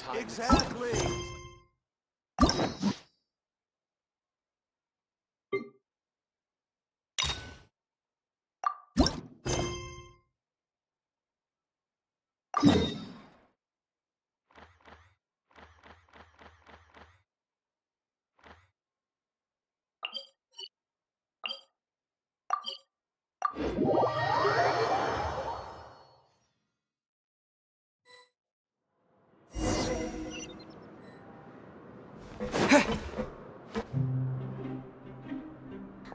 time. Exactly.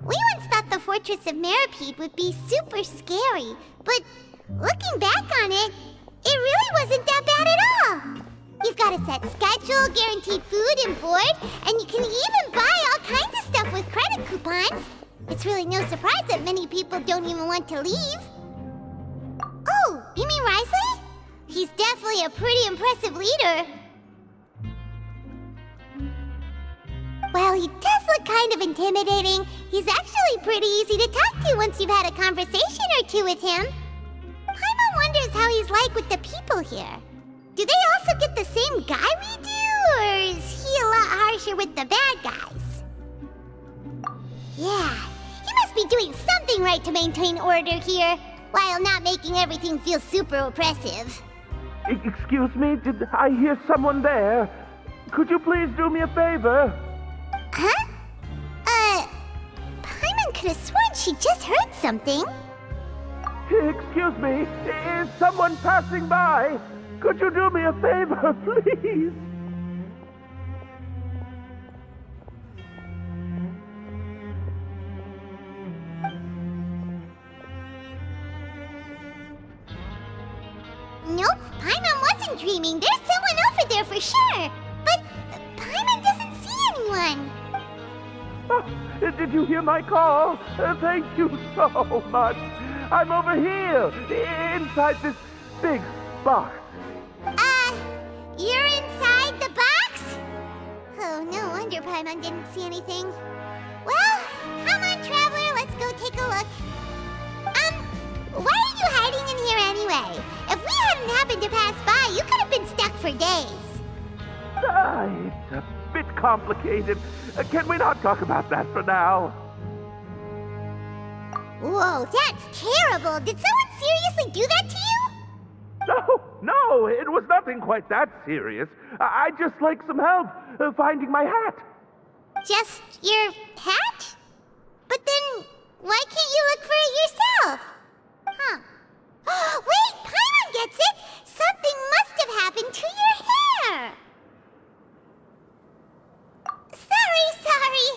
We once thought the Fortress of Meripede would be super scary, but looking back on it, it really wasn't that bad at all. You've got a set schedule, guaranteed food and board, and you can even buy all kinds of stuff with credit coupons. It's really no surprise that many people don't even want to leave. Oh, you mean Wriostheley? He's definitely a pretty impressive leader. Well, he does look kind of intimidating. He's actually pretty easy to talk to once you've had a conversation or two with him. Paimon wonders how he's like with the people here. Do they also get the same guy we do, or is he a lot harsher with the bad guys? Yeah, he must be doing something right to maintain order here, while not making everything feel super oppressive. Excuse me, did I hear someone there? Could you please do me a favor? Huh? Paimon could have sworn she just heard something. Excuse me, is someone passing by? Could you do me a favor, please? Nope, Paimon wasn't dreaming. There's someone over there for sure. But Paimon doesn't see anyone. Oh, did you hear my call? Thank you so much. I'm over here, inside this big box. You're inside the box? Oh, no wonder Paimon didn't see anything. Well, come on, traveler, let's go take a look. Why are you hiding in here anyway? If we hadn't happened to pass by, you could have been stuck for days. It's a bit complicated. Can we not talk about that for now? Whoa, that's terrible. Did someone seriously do that to you? No, it was nothing quite that serious. I'd just like some help finding my hat. Just your hat? But then, why can't you look for it yourself? Huh. Wait, Paimon gets it! Something must have happened to your hair! Sorry.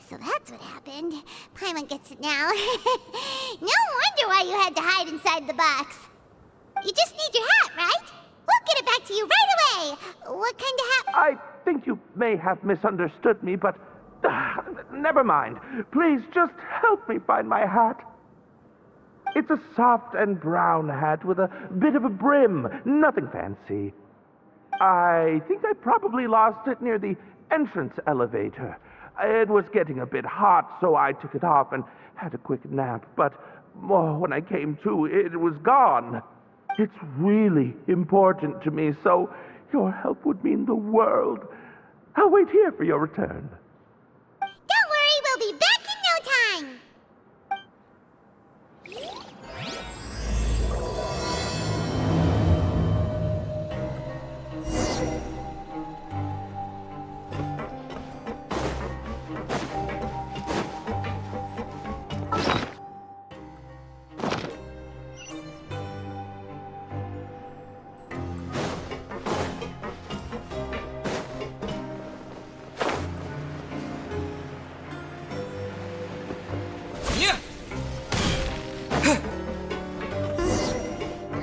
So that's what happened. Paimon gets it now. No wonder why you had to hide inside the box. You just need your hat, right? We'll get it back to you right away. What kind of hat? I think you may have misunderstood me, but never mind. Please just help me find my hat. It's a soft and brown hat with a bit of a brim. Nothing fancy. I think I probably lost it near the entrance elevator. It was getting a bit hot, so I took it off and had a quick nap. But when I came to, it was gone. It's really important to me, so your help would mean the world. I'll wait here for your return. Don't worry, we'll be back in no time.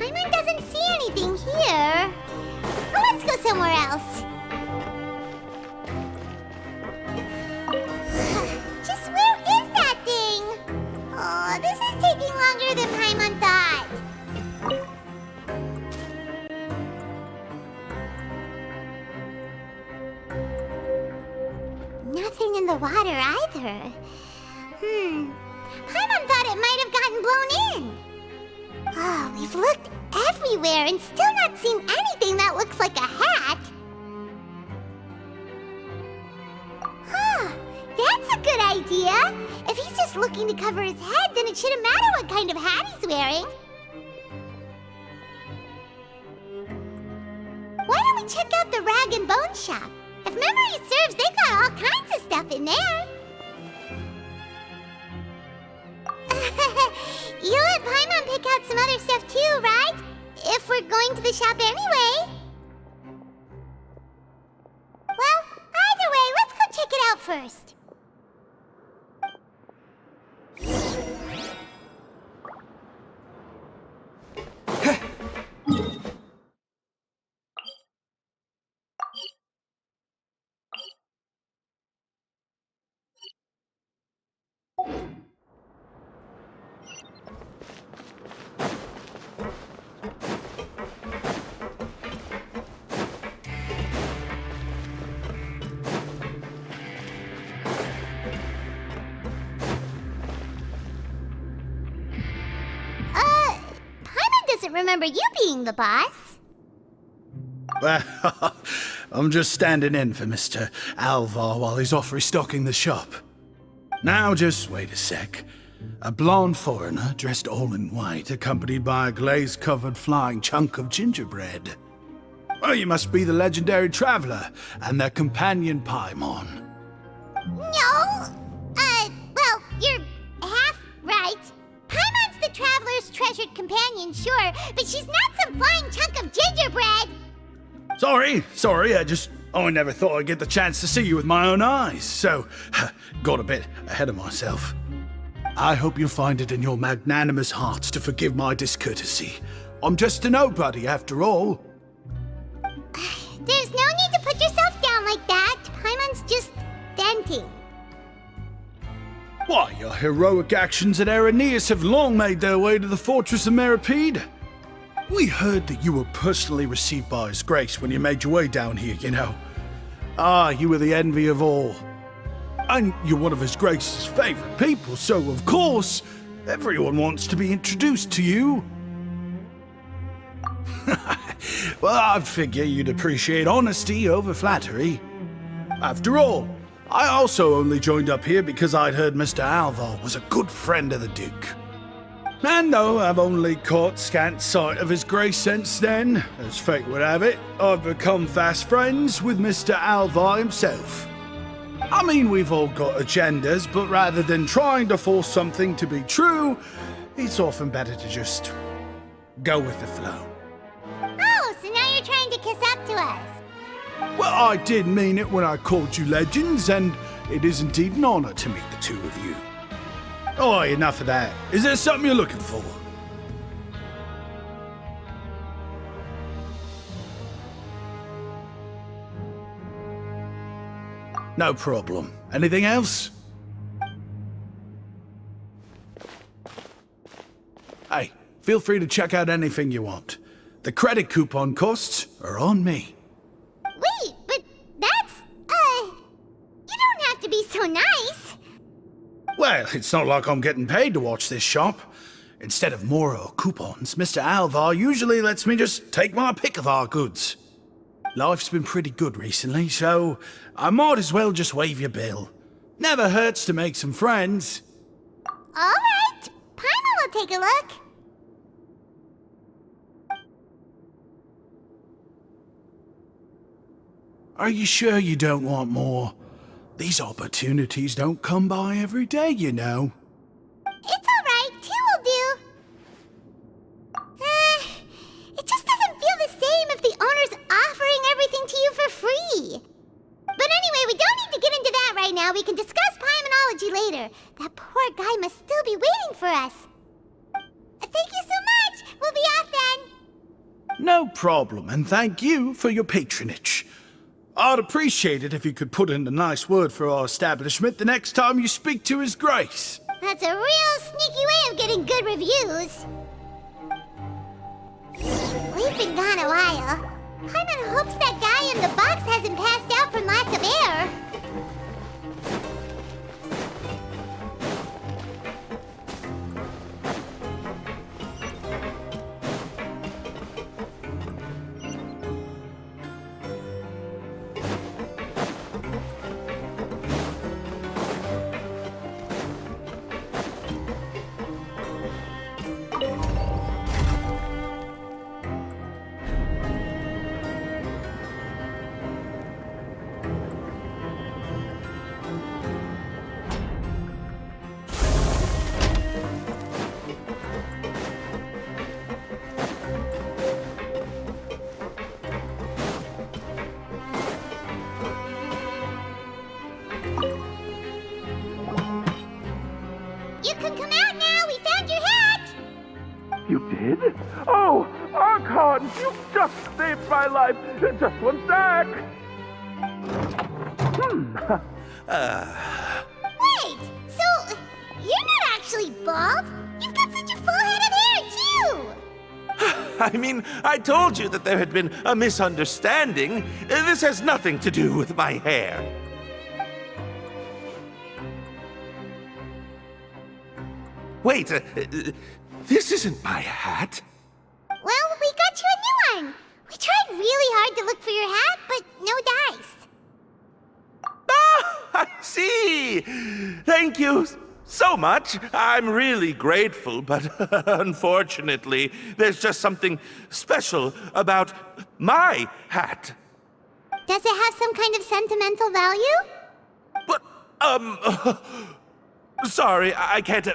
Paimon doesn't see anything here. Let's go somewhere else. Just where is that thing? Oh, this is taking longer than Paimon thought. Nothing in the water either. Paimon thought it might have gotten blown in. Oh, we've looked everywhere and still not seen anything that looks like a hat. idea. If he's just looking to cover his head, then it shouldn't matter what kind of hat he's wearing. Why don't we check out the rag and bone shop? If memory serves, they got all kinds of stuff in there. You let Paimon pick out some other stuff too, right? If we're going to the shop anyway. Well, either way, let's go check it out first. Doesn't remember you being the boss. Well, I'm just standing in for Mr. Alvar while he's off restocking the shop. Now just wait a sec. A blonde foreigner dressed all in white, accompanied by a glaze-covered flying chunk of gingerbread. Well, you must be the legendary traveler and their companion Paimon. No! Well, you're half right. Paimon's the traveler's treasured companion, sure, but she's not some flying chunk of gingerbread! Sorry, I never thought I'd get the chance to see you with my own eyes, so got a bit ahead of myself. I hope you find it in your magnanimous hearts to forgive my discourtesy. I'm just a nobody, after all. There's no need to put yourself down like that. Paimon's just venting. Why, your heroic actions at Araneus have long made their way to the fortress of Meripede. We heard that you were personally received by His Grace when you made your way down here, you know. You were the envy of all. And you're one of His Grace's favorite people, so of course, everyone wants to be introduced to you. Well, I'd figure you'd appreciate honesty over flattery. After all, I also only joined up here because I'd heard Mr. Alvar was a good friend of the Duke. And though I've only caught scant sight of His Grace since then, as fate would have it, I've become fast friends with Mr. Alvar himself. I mean, we've all got agendas, but rather than trying to force something to be true, it's often better to just go with the flow. Oh, so now you're trying to kiss up to us. Well, I did mean it when I called you legends, and it is indeed an honor to meet the two of you. Oh, enough of that. Is there something you're looking for? No problem. Anything else? Hey, feel free to check out anything you want. The credit coupon costs are on me. Wait, but that's, you don't have to be so nice. Well, it's not like I'm getting paid to watch this shop. Instead of more or coupons, Mr. Alvar usually lets me just take my pick of our goods. Life's been pretty good recently, so I might as well just waive your bill. Never hurts to make some friends. All right, Paimon will take a look. Are you sure you don't want more? These opportunities don't come by every day, you know. It's all right, two will do. It just doesn't feel the same if the owner's offering everything to you for free. But anyway, we don't need to get into that right now. We can discuss Paimonology later. That poor guy must still be waiting for us. Thank you so much. We'll be off then. No problem, and thank you for your patronage. I'd appreciate it if you could put in a nice word for our establishment the next time you speak to His Grace. That's a real sneaky way of getting good reviews. We've been gone a while. Paimon hopes that guy in the box hasn't passed out from lack of air. Oh, Archon, you just saved my life. Just one sec. Wait, so you're not actually bald? You've got such a full head of hair, too! I mean, I told you that there had been a misunderstanding. This has nothing to do with my hair. Wait, this isn't my hat. Well, we got you a new one. We tried really hard to look for your hat, but no dice. Ah, I see. Thank you so much. I'm really grateful, but unfortunately, there's just something special about my hat. Does it have some kind of sentimental value? But, sorry, I can't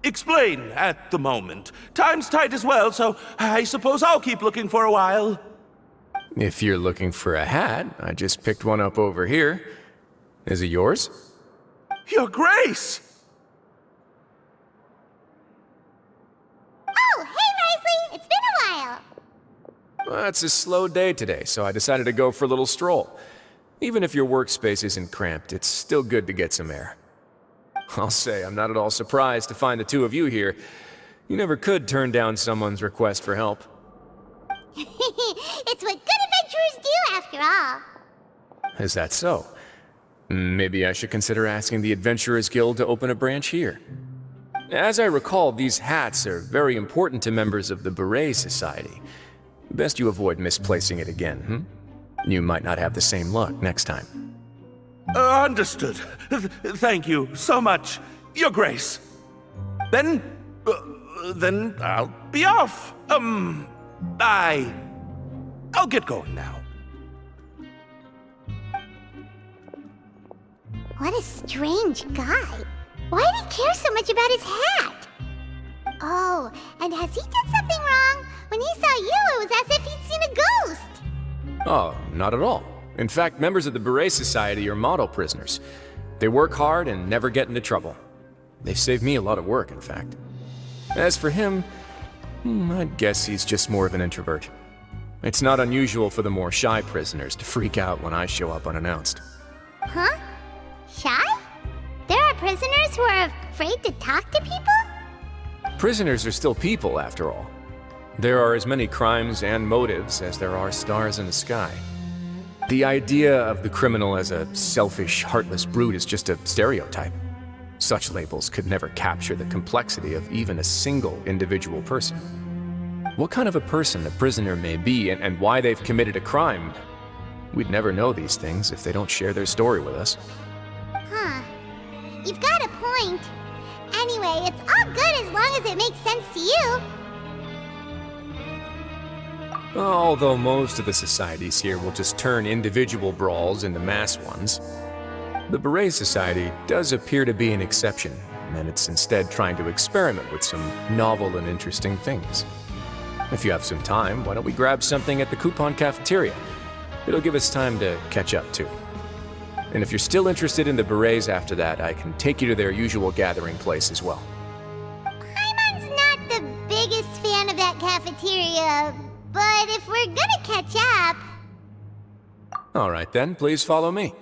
explain at the moment. Time's tight as well, so I suppose I'll keep looking for a while. If you're looking for a hat, I just picked one up over here. Is it yours? Your Grace! Oh, hey, Wriostheley! It's been a while. Well, it's a slow day today, so I decided to go for a little stroll. Even if your workspace isn't cramped, it's still good to get some air. I'll say I'm not at all surprised to find the two of you here. You never could turn down someone's request for help. It's what good adventurers do, after all. Is that so? Maybe I should consider asking the Adventurers Guild to open a branch here. As I recall, these hats are very important to members of the Beret Society. Best you avoid misplacing it again, You might not have the same luck next time. Understood. Thank you so much, Your Grace. Then I'll be off. I'll get going now. What a strange guy. Why did he care so much about his hat? Oh, and has he done something wrong? When he saw you, it was as if he'd seen a ghost. Oh, not at all. In fact, members of the Beret Society are model prisoners. They work hard and never get into trouble. They've saved me a lot of work, in fact. As for him, I'd guess he's just more of an introvert. It's not unusual for the more shy prisoners to freak out when I show up unannounced. Huh? Shy? There are prisoners who are afraid to talk to people? Prisoners are still people, after all. There are as many crimes and motives as there are stars in the sky. The idea of the criminal as a selfish, heartless brute is just a stereotype. Such labels could never capture the complexity of even a single individual person. What kind of a person a prisoner may be and why they've committed a crime, we'd never know these things if they don't share their story with us. Huh. You've got a point. Anyway, it's all good as long as it makes sense to you. Although most of the societies here will just turn individual brawls into mass ones, the Beret Society does appear to be an exception, and it's instead trying to experiment with some novel and interesting things. If you have some time, why don't we grab something at the Coupon Cafeteria? It'll give us time to catch up too. And if you're still interested in the Berets after that, I can take you to their usual gathering place as well. Paimon's not the biggest fan of that cafeteria, but if we're gonna catch up... All right then, please follow me.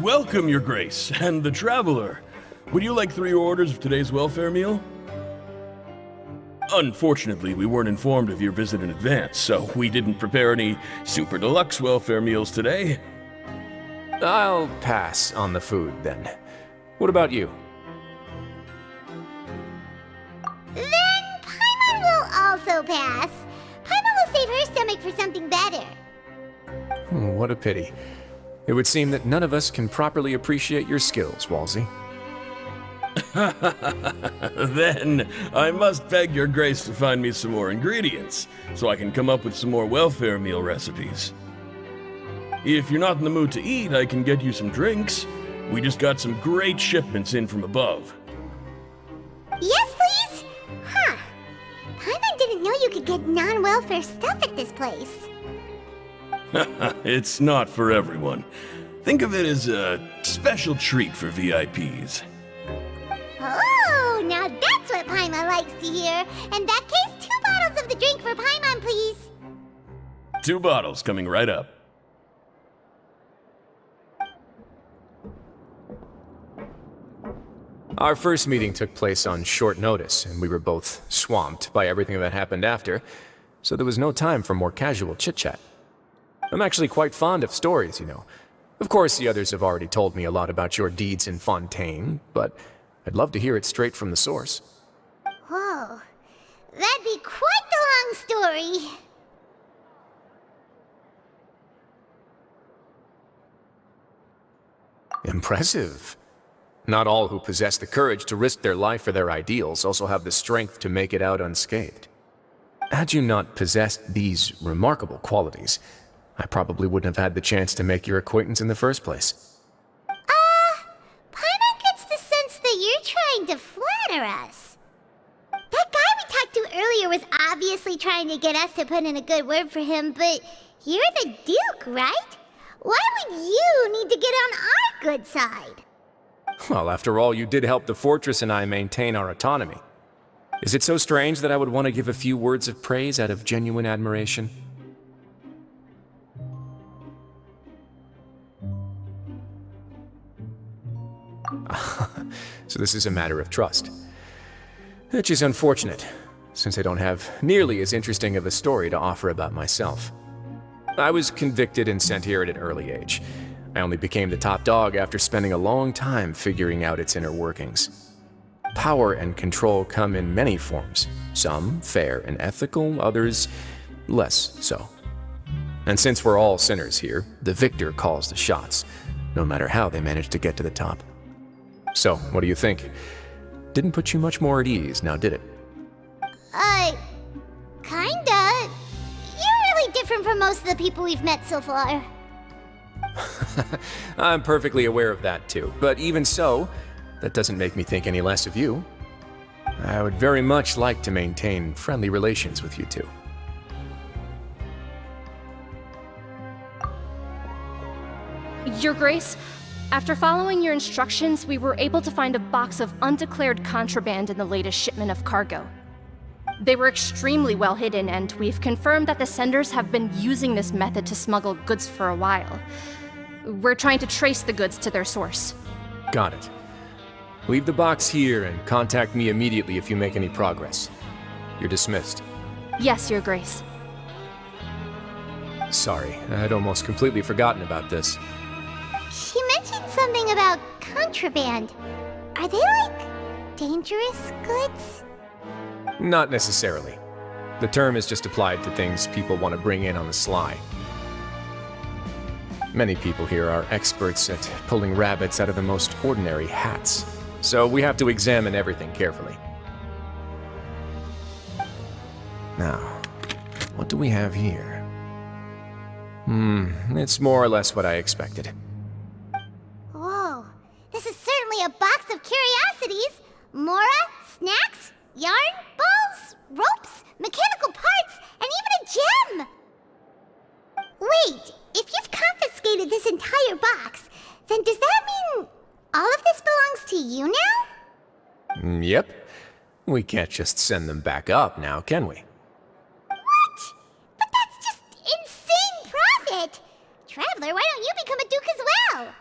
Welcome, Your Grace, and the Traveler. Would you like 3 orders of today's welfare meal? Unfortunately, we weren't informed of your visit in advance, so we didn't prepare any super deluxe welfare meals today. I'll pass on the food, then. What about you? Then Paimon will also pass. Paimon will save her stomach for something better. What a pity. It would seem that none of us can properly appreciate your skills, Walsey. Then I must beg Your Grace to find me some more ingredients, so I can come up with some more welfare meal recipes. If you're not in the mood to eat, I can get you some drinks. We just got some great shipments in from above. Yes, please? Huh. Paimon didn't know you could get non-welfare stuff at this place. It's not for everyone. Think of it as a special treat for VIPs. Oh, now that's what Paimon likes to hear. In that case, 2 bottles of the drink for Paimon, please. 2 bottles coming right up. Our first meeting took place on short notice, and we were both swamped by everything that happened after, so there was no time for more casual chit-chat. I'm actually quite fond of stories, you know. Of course, the others have already told me a lot about your deeds in Fontaine, but I'd love to hear it straight from the source. Whoa. That'd be quite the long story. Impressive. Not all who possess the courage to risk their life for their ideals also have the strength to make it out unscathed. Had you not possessed these remarkable qualities, I probably wouldn't have had the chance to make your acquaintance in the first place. Paimon gets the sense that you're trying to flatter us. That guy we talked to earlier was obviously trying to get us to put in a good word for him, but you're the Duke, right? Why would you need to get on our good side? Well, after all, you did help the fortress and I maintain our autonomy. Is it so strange that I would want to give a few words of praise out of genuine admiration? So this is a matter of trust. Which is unfortunate, since I don't have nearly as interesting of a story to offer about myself. I was convicted and sent here at an early age. I only became the top dog after spending a long time figuring out its inner workings. Power and control come in many forms, some fair and ethical, others less so. And since we're all sinners here, the victor calls the shots, no matter how they manage to get to the top. So, what do you think? Didn't put you much more at ease, now did it? Kinda. You're really different from most of the people we've met so far. I'm perfectly aware of that too, but even so, that doesn't make me think any less of you. I would very much like to maintain friendly relations with you two. Your Grace, after following your instructions, we were able to find a box of undeclared contraband in the latest shipment of cargo. They were extremely well hidden, and we've confirmed that the senders have been using this method to smuggle goods for a while. We're trying to trace the goods to their source. Got it. Leave the box here and contact me immediately if you make any progress. You're dismissed. Yes, Your Grace. Sorry, I'd almost completely forgotten about this. She mentioned something about contraband. Are they, like, dangerous goods? Not necessarily. The term is just applied to things people want to bring in on the sly. Many people here are experts at pulling rabbits out of the most ordinary hats, so we have to examine everything carefully. Now, what do we have here? It's more or less what I expected. Whoa, this is certainly a box of curiosities. Mora, snacks, yarn, balls, ropes, mechanical parts, and even a gem! Wait, if you've confiscated this entire box, then does that mean all of this belongs to you now? Yep. We can't just send them back up now, can we? What? But that's just insane profit! Traveler, why don't you become a duke as well?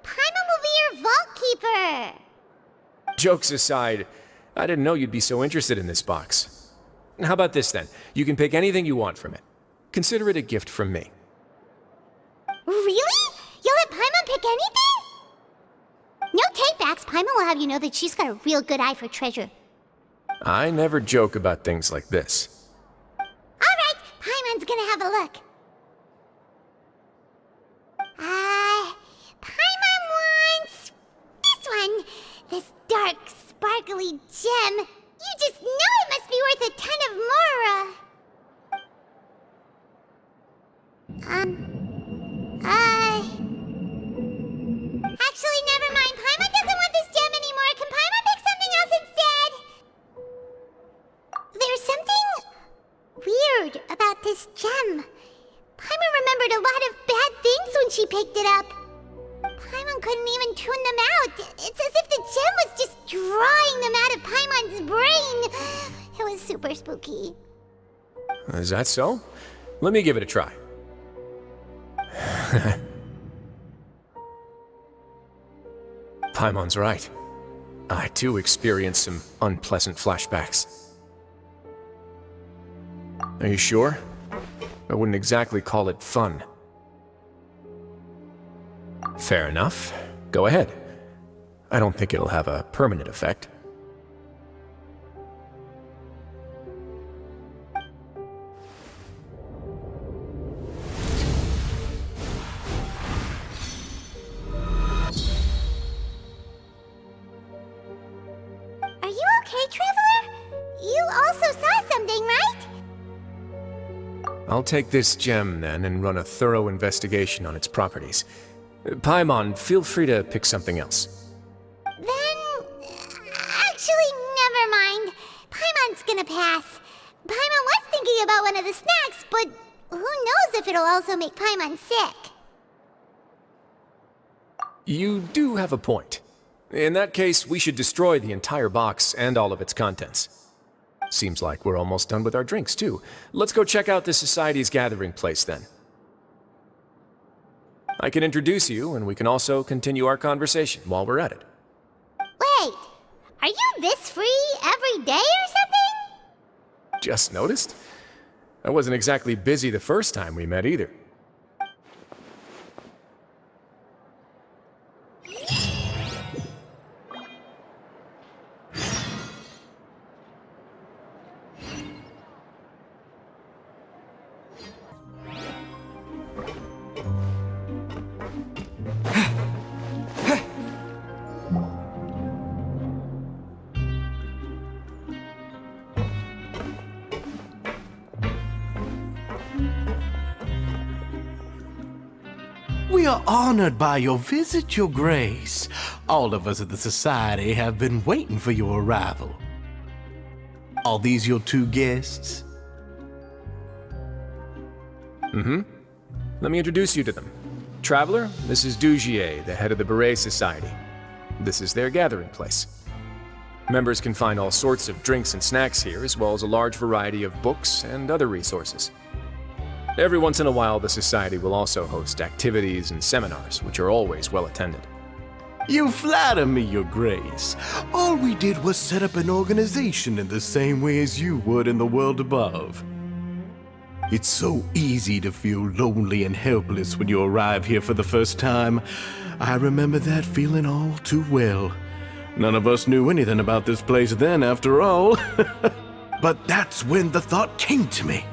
Paimon will be your vault keeper! Jokes aside, I didn't know you'd be so interested in this box. How about this then? You can pick anything you want from it. Consider it a gift from me. Really? You'll let Paimon pick anything? No take-backs. Paimon will have you know that she's got a real good eye for treasure. I never joke about things like this. Alright, Paimon's gonna have a look. Paimon wants this one. This dark, sparkly gem. You just know it must be worth a ton of Mora. Paimon couldn't even tune them out. It's as if the gem was just drawing them out of Paimon's brain. It was super spooky. Is that so? Let me give it a try. Paimon's right. I too experienced some unpleasant flashbacks. Are you sure? I wouldn't exactly call it fun. Fair enough. Go ahead. I don't think it'll have a permanent effect. Are you okay, Traveler? You also saw something, right? I'll take this gem then and run a thorough investigation on its properties. Paimon, feel free to pick something else. Then... actually, never mind. Paimon's gonna pass. Paimon was thinking about one of the snacks, but who knows if it'll also make Paimon sick. You do have a point. In that case, we should destroy the entire box and all of its contents. Seems like we're almost done with our drinks, too. Let's go check out the Society's gathering place, then. I can introduce you, and we can also continue our conversation while we're at it. Wait, are you this free every day or something? Just noticed? I wasn't exactly busy the first time we met, either. We are honored by your visit, Your Grace. All of us at the Society have been waiting for your arrival. Are these your two guests? Let me introduce you to them. Traveler, this is Dugier, the head of the Beret Society. This is their gathering place. Members can find all sorts of drinks and snacks here, as well as a large variety of books and other resources. Every once in a while, the Society will also host activities and seminars, which are always well attended. You flatter me, Your Grace. All we did was set up an organization in the same way as you would in the world above. It's so easy to feel lonely and helpless when you arrive here for the first time. I remember that feeling all too well. None of us knew anything about this place then, after all. But that's when the thought came to me.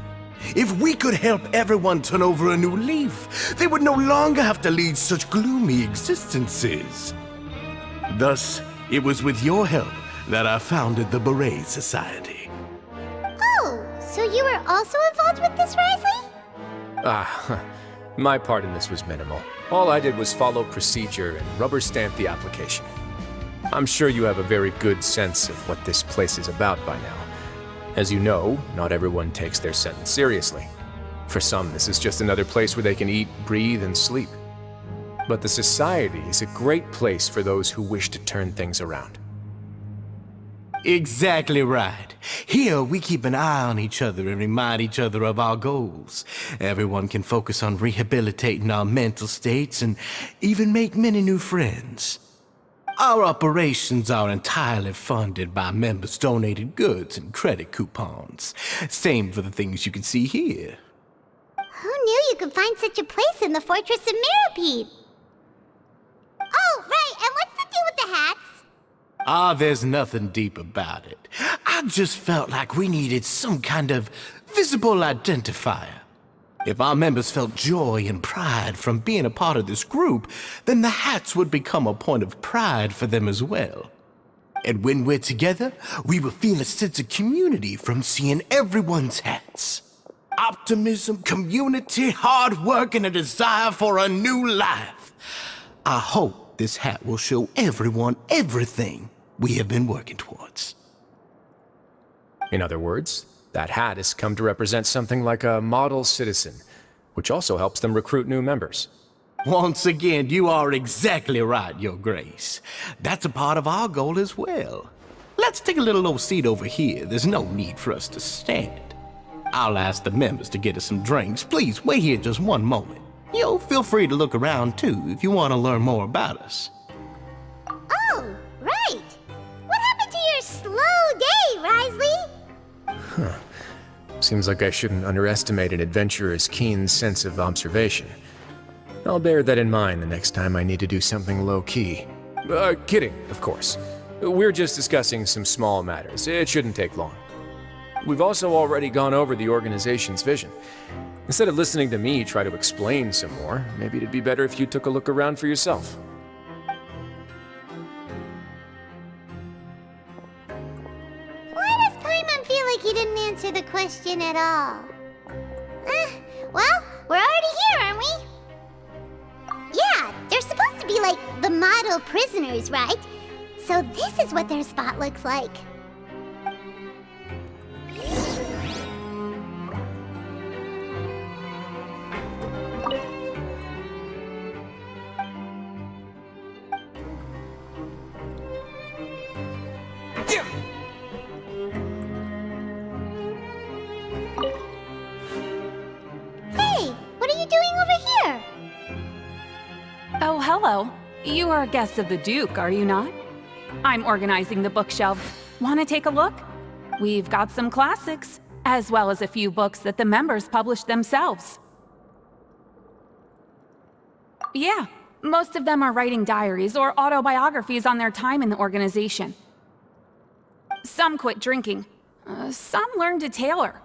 If we could help everyone turn over a new leaf, they would no longer have to lead such gloomy existences. Thus, it was with your help that I founded the Beret Society. Oh, so you were also involved with this, Wriostheley? My part in this was minimal. All I did was follow procedure and rubber stamp the application. I'm sure you have a very good sense of what this place is about by now. As you know, not everyone takes their sentence seriously. For some, this is just another place where they can eat, breathe, and sleep. But the Society is a great place for those who wish to turn things around. Exactly right. Here, we keep an eye on each other and remind each other of our goals. Everyone can focus on rehabilitating our mental states and even make many new friends. Our operations are entirely funded by members' donated goods and credit coupons. Same for the things you can see here. Who knew you could find such a place in the Fortress of Mirapede? Oh, right, and what's the deal with the hats? There's nothing deep about it. I just felt like we needed some kind of visible identifier. If our members felt joy and pride from being a part of this group, then the hats would become a point of pride for them as well. And when we're together, we will feel a sense of community from seeing everyone's hats. Optimism, community, hard work, and a desire for a new life. I hope this hat will show everyone everything we have been working towards. In other words, that hat has come to represent something like a model citizen, which also helps them recruit new members. Once again, you are exactly right, Your Grace. That's a part of our goal as well. Let's take a little old seat over here. There's no need for us to stand. I'll ask the members to get us some drinks. Please wait here just one moment. Feel free to look around too if you want to learn more about us. Oh, right. What happened to your slow day, Wriostheley? Seems like I shouldn't underestimate an adventurer's keen sense of observation. I'll bear that in mind the next time I need to do something low-key. Kidding, of course. We're just discussing some small matters. It shouldn't take long. We've also already gone over the organization's vision. Instead of listening to me try to explain some more, maybe it'd be better if you took a look around for yourself. Why does Paimon feel like he didn't answer the question at all? Well, we're already here, aren't we? Yeah, they're supposed to be like the model prisoners, right? So this is what their spot looks like. Hey, what are you doing over here? Oh, hello. You are guests of the Duke, are you not? I'm organizing the bookshelves. Want to take a look? We've got some classics, as well as a few books that the members published themselves. Yeah, most of them are writing diaries or autobiographies on their time in the organization. Some quit drinking. Some learned to tailor.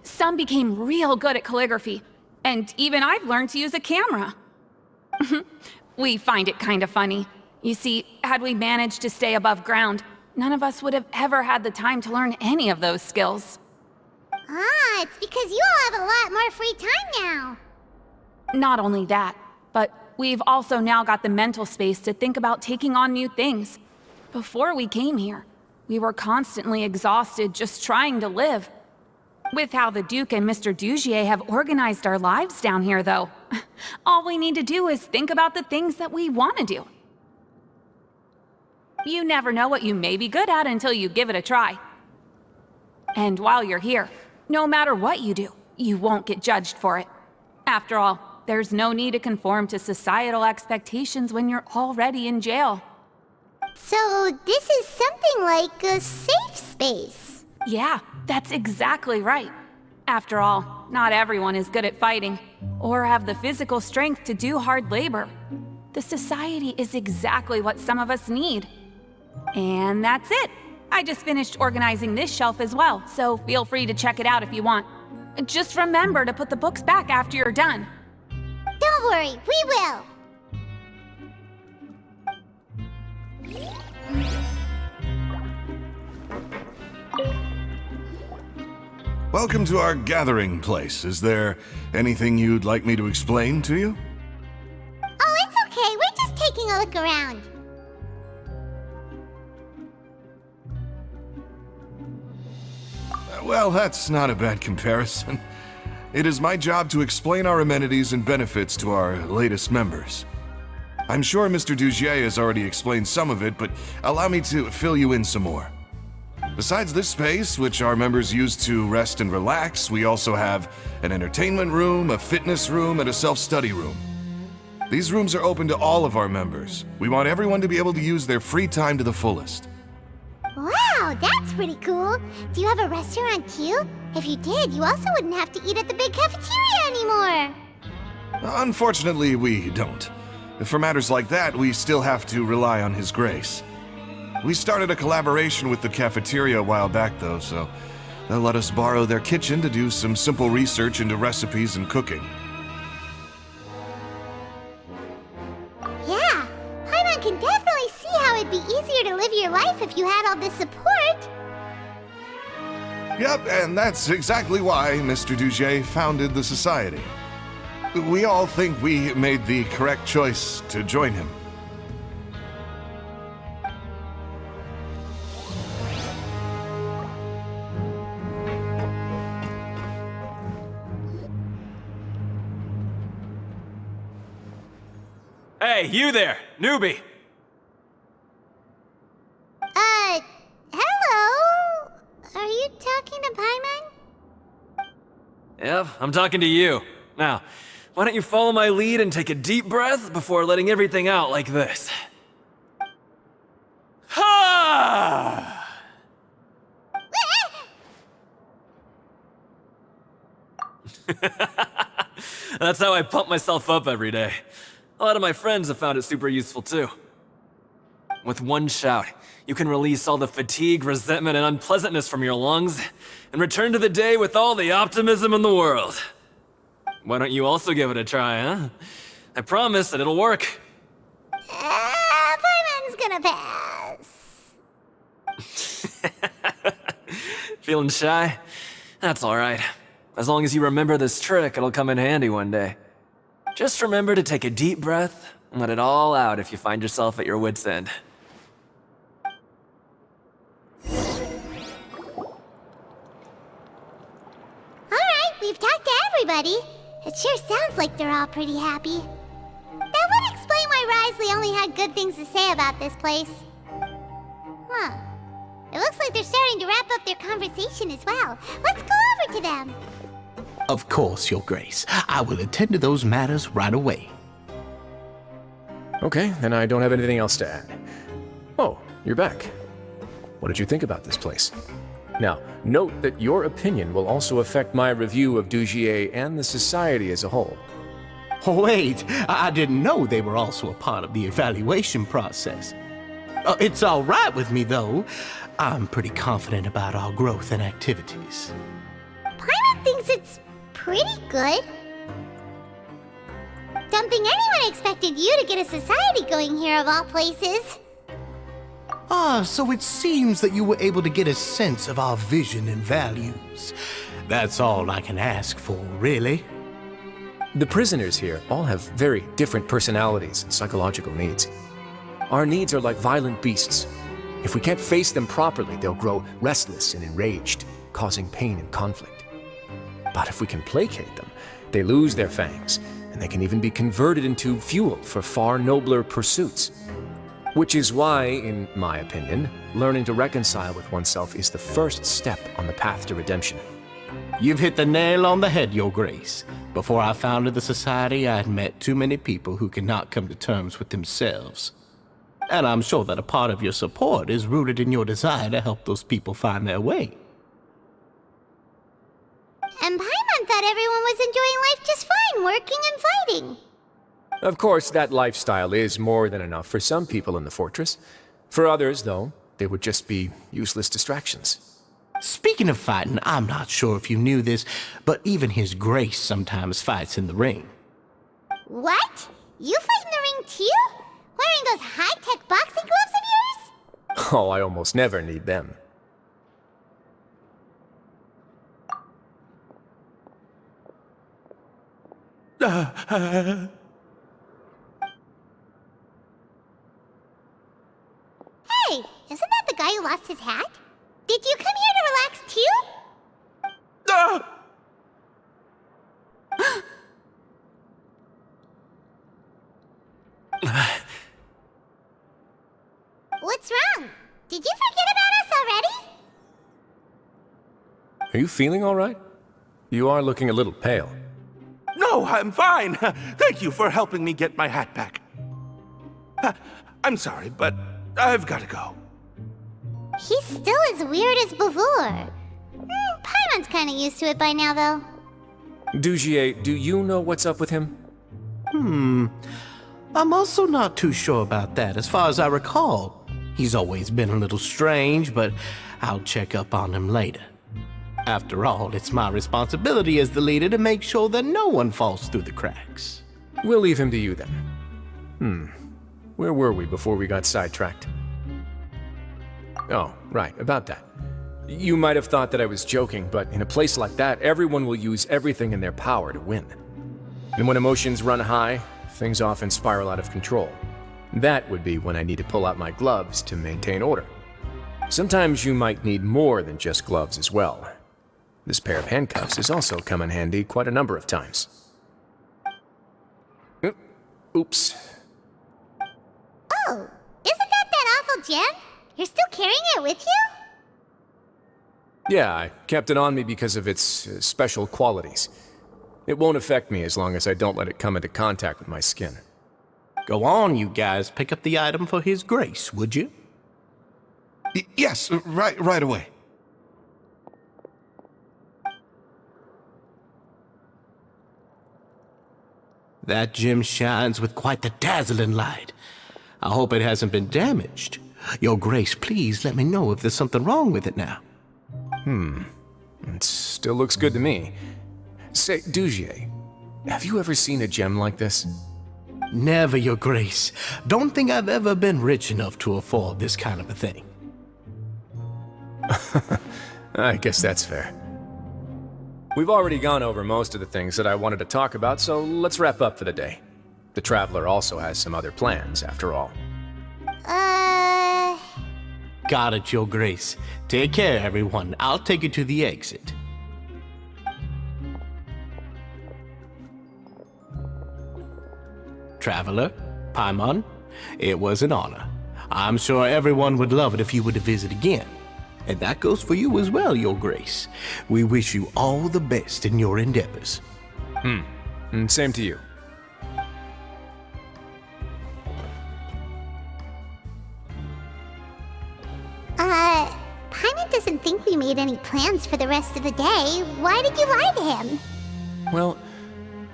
Some became real good at calligraphy. And even I've learned to use a camera. We find it kind of funny. You see, had we managed to stay above ground, none of us would have ever had the time to learn any of those skills. It's because you all have a lot more free time now. Not only that, but we've also now got the mental space to think about taking on new things. Before we came here, we were constantly exhausted just trying to live. With how the Duke and Mr. Dugier have organized our lives down here, though, all we need to do is think about the things that we want to do. You never know what you may be good at until you give it a try. And while you're here, no matter what you do, you won't get judged for it. After all, there's no need to conform to societal expectations when you're already in jail. So this is something like a safe space. Yeah, that's exactly right. After all, not everyone is good at fighting, or have the physical strength to do hard labor. The society is exactly what some of us need. And that's it. I just finished organizing this shelf as well, so feel free to check it out if you want. Just remember to put the books back after you're done. Don't worry, we will. Welcome to our gathering place. Is there anything you'd like me to explain to you? Oh, it's okay. We're just taking a look around. Well, that's not a bad comparison. It is my job to explain our amenities and benefits to our latest members. I'm sure Mr. Dugier has already explained some of it, but allow me to fill you in some more. Besides this space, which our members use to rest and relax, we also have an entertainment room, a fitness room, and a self-study room. These rooms are open to all of our members. We want everyone to be able to use their free time to the fullest. Wow, that's pretty cool. Do you have a restaurant too? If you did, you also wouldn't have to eat at the big cafeteria anymore. Unfortunately, we don't. For matters like that, we still have to rely on His Grace. We started a collaboration with the cafeteria a while back, though, so they'll let us borrow their kitchen to do some simple research into recipes and cooking. Yeah, Paimon can definitely see how it'd be easier to live your life if you had all this support. Yep, and that's exactly why Mr. Dugier founded the society. We all think we made the correct choice to join him. Hey, you there, newbie! Hello? Are you talking to Paimon? Yep, I'm talking to you. Now, why don't you follow my lead and take a deep breath before letting everything out like this? Ha! That's how I pump myself up every day. A lot of my friends have found it super useful too. With one shout, you can release all the fatigue, resentment, and unpleasantness from your lungs and return to the day with all the optimism in the world. Why don't you also give it a try, huh? I promise that it'll work. Paimon's gonna pass. Feeling shy? That's alright. As long as you remember this trick, it'll come in handy one day. Just remember to take a deep breath and let it all out if you find yourself at your wit's end. Alright, we've talked to everybody. It sure sounds like they're all pretty happy. That would explain why Wriostheley only had good things to say about this place. Huh. It looks like they're starting to wrap up their conversation as well. Let's go over to them. Of course, Your Grace. I will attend to those matters right away. Okay, then I don't have anything else to add. Oh, you're back. What did you think about this place? Now, note that your opinion will also affect my review of Dugier and the Society as a whole. Wait, I didn't know they were also a part of the evaluation process. It's all right with me, though. I'm pretty confident about our growth and activities. Paimon thinks it's pretty good. Don't think anyone expected you to get a society going here of all places. So it seems that you were able to get a sense of our vision and values. That's all I can ask for, really. The prisoners here all have very different personalities and psychological needs. Our needs are like violent beasts. If we can't face them properly, they'll grow restless and enraged, causing pain and conflict. But if we can placate them, they lose their fangs, and they can even be converted into fuel for far nobler pursuits. Which is why, in my opinion, learning to reconcile with oneself is the first step on the path to redemption. You've hit the nail on the head, Your Grace. Before I founded the Society, I had met too many people who could not come to terms with themselves. And I'm sure that a part of your support is rooted in your desire to help those people find their way. And Paimon thought everyone was enjoying life just fine, working and fighting. Of course, that lifestyle is more than enough for some people in the fortress. For others, though, they would just be useless distractions. Speaking of fighting, I'm not sure if you knew this, but even His Grace sometimes fights in the ring. What? You fight in the ring too? Wearing those high-tech boxing gloves of yours? Oh, I almost never need them. Hey, isn't that the guy who lost his hat? Did you come here to relax too? What's wrong? Did you forget about us already? Are you feeling all right? You are looking a little pale. No, I'm fine. Thank you for helping me get my hat back. I'm sorry, but I've got to go. He's still as weird as before. Paimon's kind of used to it by now, though. Dugier, do you know what's up with him? I'm also not too sure about that. As far as I recall, he's always been a little strange, but I'll check up on him later. After all, it's my responsibility as the leader to make sure that no one falls through the cracks. We'll leave him to you then. Where were we before we got sidetracked? Oh, right, about that. You might have thought that I was joking, but in a place like that, everyone will use everything in their power to win. And when emotions run high, things often spiral out of control. That would be when I need to pull out my gloves to maintain order. Sometimes you might need more than just gloves as well. This pair of handcuffs has also come in handy quite a number of times. Oops. Oh, isn't that awful gem? You're still carrying it with you? Yeah, I kept it on me because of its special qualities. It won't affect me as long as I don't let it come into contact with my skin. Go on, you guys. Pick up the item for His Grace, would you? Yes, right away. That gem shines with quite the dazzling light. I hope it hasn't been damaged. Your Grace, please let me know if there's something wrong with it now. It still looks good to me. Say, Dugier, have you ever seen a gem like this? Never, Your Grace. Don't think I've ever been rich enough to afford this kind of a thing. I guess that's fair. We've already gone over most of the things that I wanted to talk about, so let's wrap up for the day. The Traveler also has some other plans, after all. Got it, Your Grace. Take care, everyone. I'll take you to the exit. Traveler, Paimon, it was an honor. I'm sure everyone would love it if you were to visit again. And that goes for you as well, Your Grace. We wish you all the best in your endeavors. And same to you. Paimon doesn't think we made any plans for the rest of the day. Why did you lie to him? Well,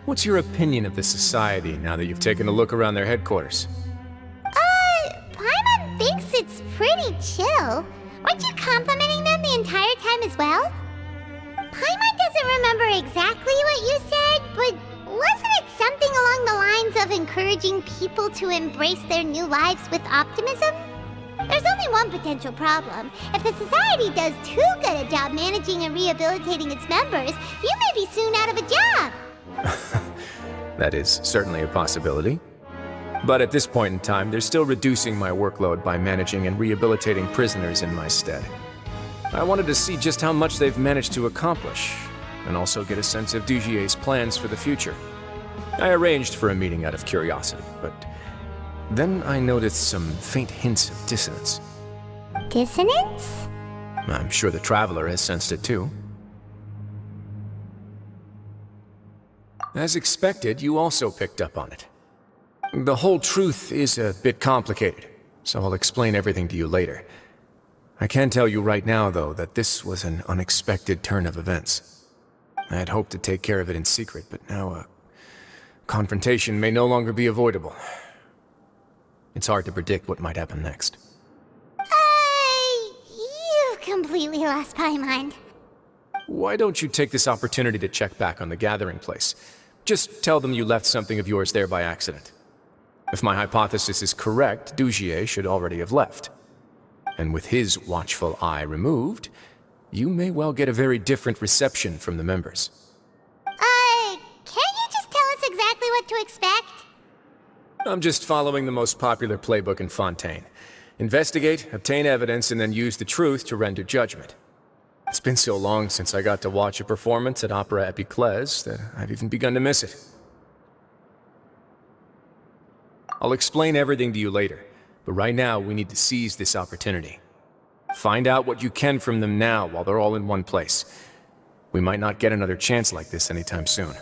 what's your opinion of the Society now that you've taken a look around their headquarters? Paimon thinks it's pretty chill. Weren't you complimenting them the entire time as well? Paimon doesn't remember exactly what you said, but wasn't it something along the lines of encouraging people to embrace their new lives with optimism? There's only one potential problem. If the Society does too good a job managing and rehabilitating its members, you may be soon out of a job. That is certainly a possibility. But at this point in time, they're still reducing my workload by managing and rehabilitating prisoners in my stead. I wanted to see just how much they've managed to accomplish, and also get a sense of Dugier's plans for the future. I arranged for a meeting out of curiosity, but then I noticed some faint hints of dissonance. Dissonance? I'm sure the Traveler has sensed it too. As expected, you also picked up on it. The whole truth is a bit complicated, so I'll explain everything to you later. I can tell you right now, though, that this was an unexpected turn of events. I had hoped to take care of it in secret, but now a confrontation may no longer be avoidable. It's hard to predict what might happen next. You've completely lost my mind. Why don't you take this opportunity to check back on the gathering place? Just tell them you left something of yours there by accident. If my hypothesis is correct, Dugier should already have left. And with his watchful eye removed, you may well get a very different reception from the members. Can't you just tell us exactly what to expect? I'm just following the most popular playbook in Fontaine. Investigate, obtain evidence, and then use the truth to render judgment. It's been so long since I got to watch a performance at Opera Epiclese that I've even begun to miss it. I'll explain everything to you later, but right now we need to seize this opportunity. Find out what you can from them now while they're all in one place. We might not get another chance like this anytime soon.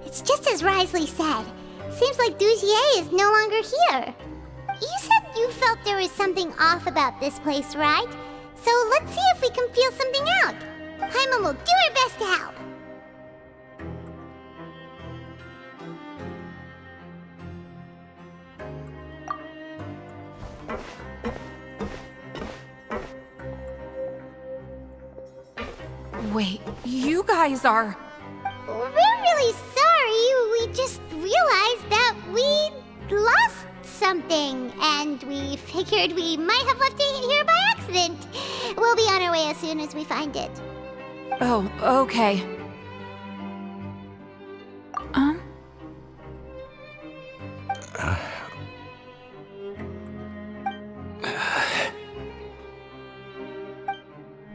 It's just as Wriostheley said. Seems like Dugier is no longer here. You said you felt there was something off about this place, right? So let's see if we can feel something out. Paimon will do her best to help. Wait, you guys are... We're really sorry. We just realized that we lost something, and we figured we might have left it here by accident. We We'll be on our way as soon as we find it. Oh, okay.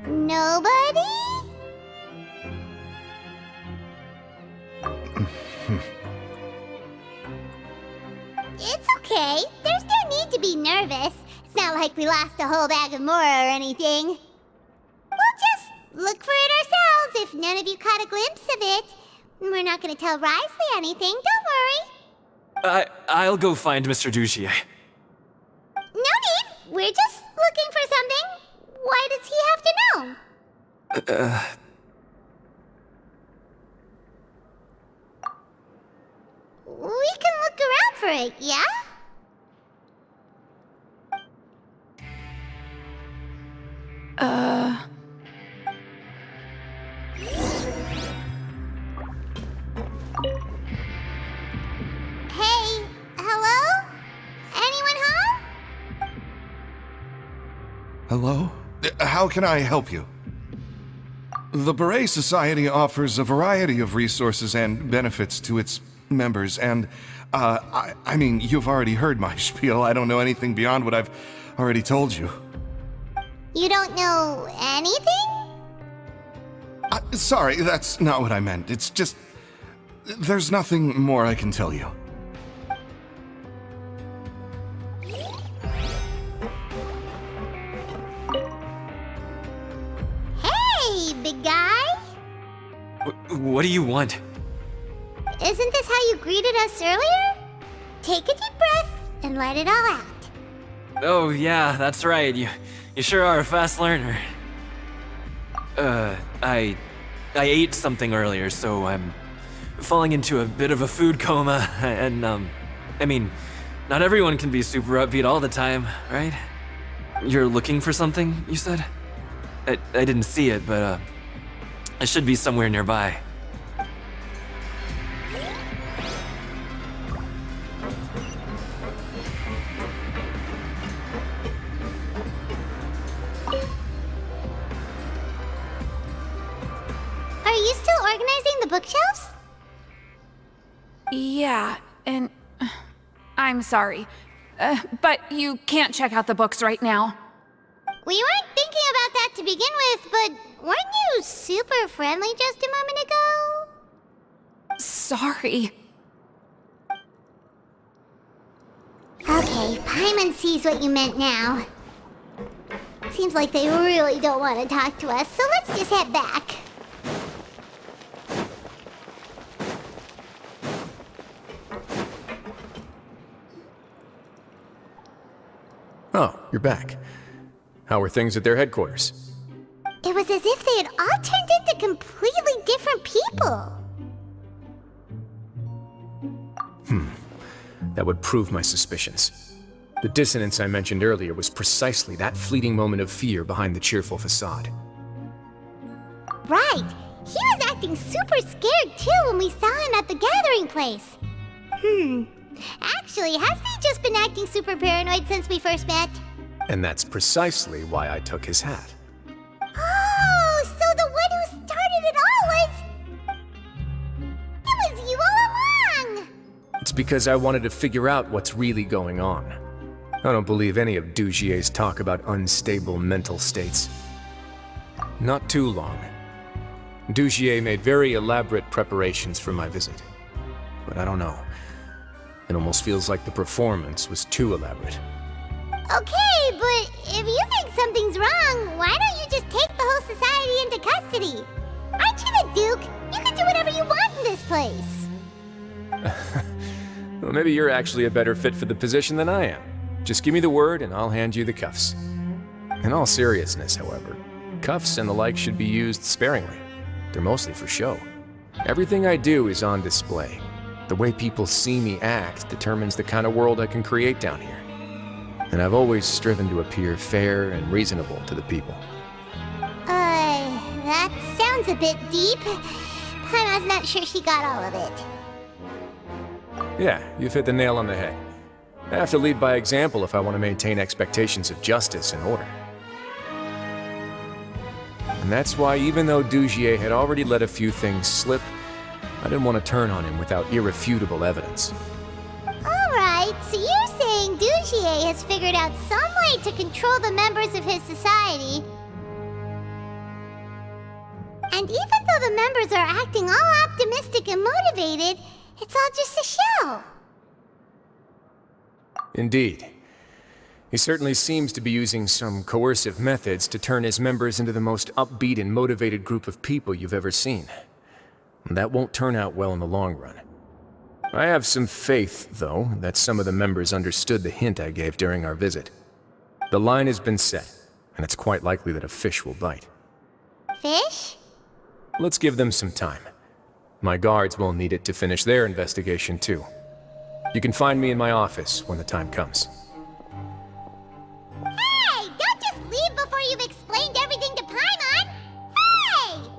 Nobody? It's okay. There's no need to be nervous. It's not like we lost a whole bag of Mora or anything. We'll just look for it ourselves if none of you caught a glimpse of it. We're not gonna tell Wriostheley anything, don't worry. I'll go find Mr. Dugier. No need. We're just looking for something. Why does he have to know? We can look around for it, yeah? Hey, hello? Anyone home? Hello? How can I help you? The Beret Society offers a variety of resources and benefits to its members, and, I mean, you've already heard my spiel. I don't know anything beyond what I've already told you. You don't know anything? Sorry, that's not what I meant. It's just... there's nothing more I can tell you. Hey, big guy! What do you want? Isn't this how you greeted us earlier? Take a deep breath and let it all out. Oh, yeah, that's right. You sure are a fast learner. I ate something earlier, so I'm falling into a bit of a food coma, and, I mean, not everyone can be super upbeat all the time, right? You're looking for something, you said? I didn't see it, but, it should be somewhere nearby. Are you still organizing the bookshelves? Yeah, and I'm sorry. But you can't check out the books right now. We weren't thinking about that to begin with, but weren't you super friendly just a moment ago? Sorry. Okay, Paimon sees what you meant now. Seems like they really don't want to talk to us, so let's just head back. Oh, you're back. How are things at their headquarters? It was as if they had all turned into completely different people. That would prove my suspicions. The dissonance I mentioned earlier was precisely that fleeting moment of fear behind the cheerful facade. Right. He was acting super scared too when we saw him at the gathering place. Actually, hasn't he just been acting super paranoid since we first met? And that's precisely why I took his hat. Oh, so the one who started it all was... It was you all along! It's because I wanted to figure out what's really going on. I don't believe any of Dugier's talk about unstable mental states. Not too long. Dugier made very elaborate preparations for my visit. But I don't know. It almost feels like the performance was too elaborate. Okay, but if you think something's wrong, why don't you just take the whole society into custody? Aren't you the Duke? You can do whatever you want in this place. Well, maybe you're actually a better fit for the position than I am. Just give me the word and I'll hand you the cuffs. In all seriousness, however, cuffs and the like should be used sparingly. They're mostly for show. Everything I do is on display. The way people see me act determines the kind of world I can create down here. And I've always striven to appear fair and reasonable to the people. That sounds a bit deep. Paimon's not sure she got all of it. Yeah, you've hit the nail on the head. I have to lead by example if I want to maintain expectations of justice and order. And that's why even though Dugier had already let a few things slip, I didn't want to turn on him without irrefutable evidence. Alright, so you're saying Dugier has figured out some way to control the members of his society. And even though the members are acting all optimistic and motivated, it's all just a show. Indeed. He certainly seems to be using some coercive methods to turn his members into the most upbeat and motivated group of people you've ever seen. And that won't turn out well in the long run. I have some faith, though, that some of the members understood the hint I gave during our visit. The line has been set, and it's quite likely that a fish will bite. Fish? Let's give them some time. My guards will need it to finish their investigation, too. You can find me in my office when the time comes. Hey! Don't just leave before you've explained everything to Paimon! Hey!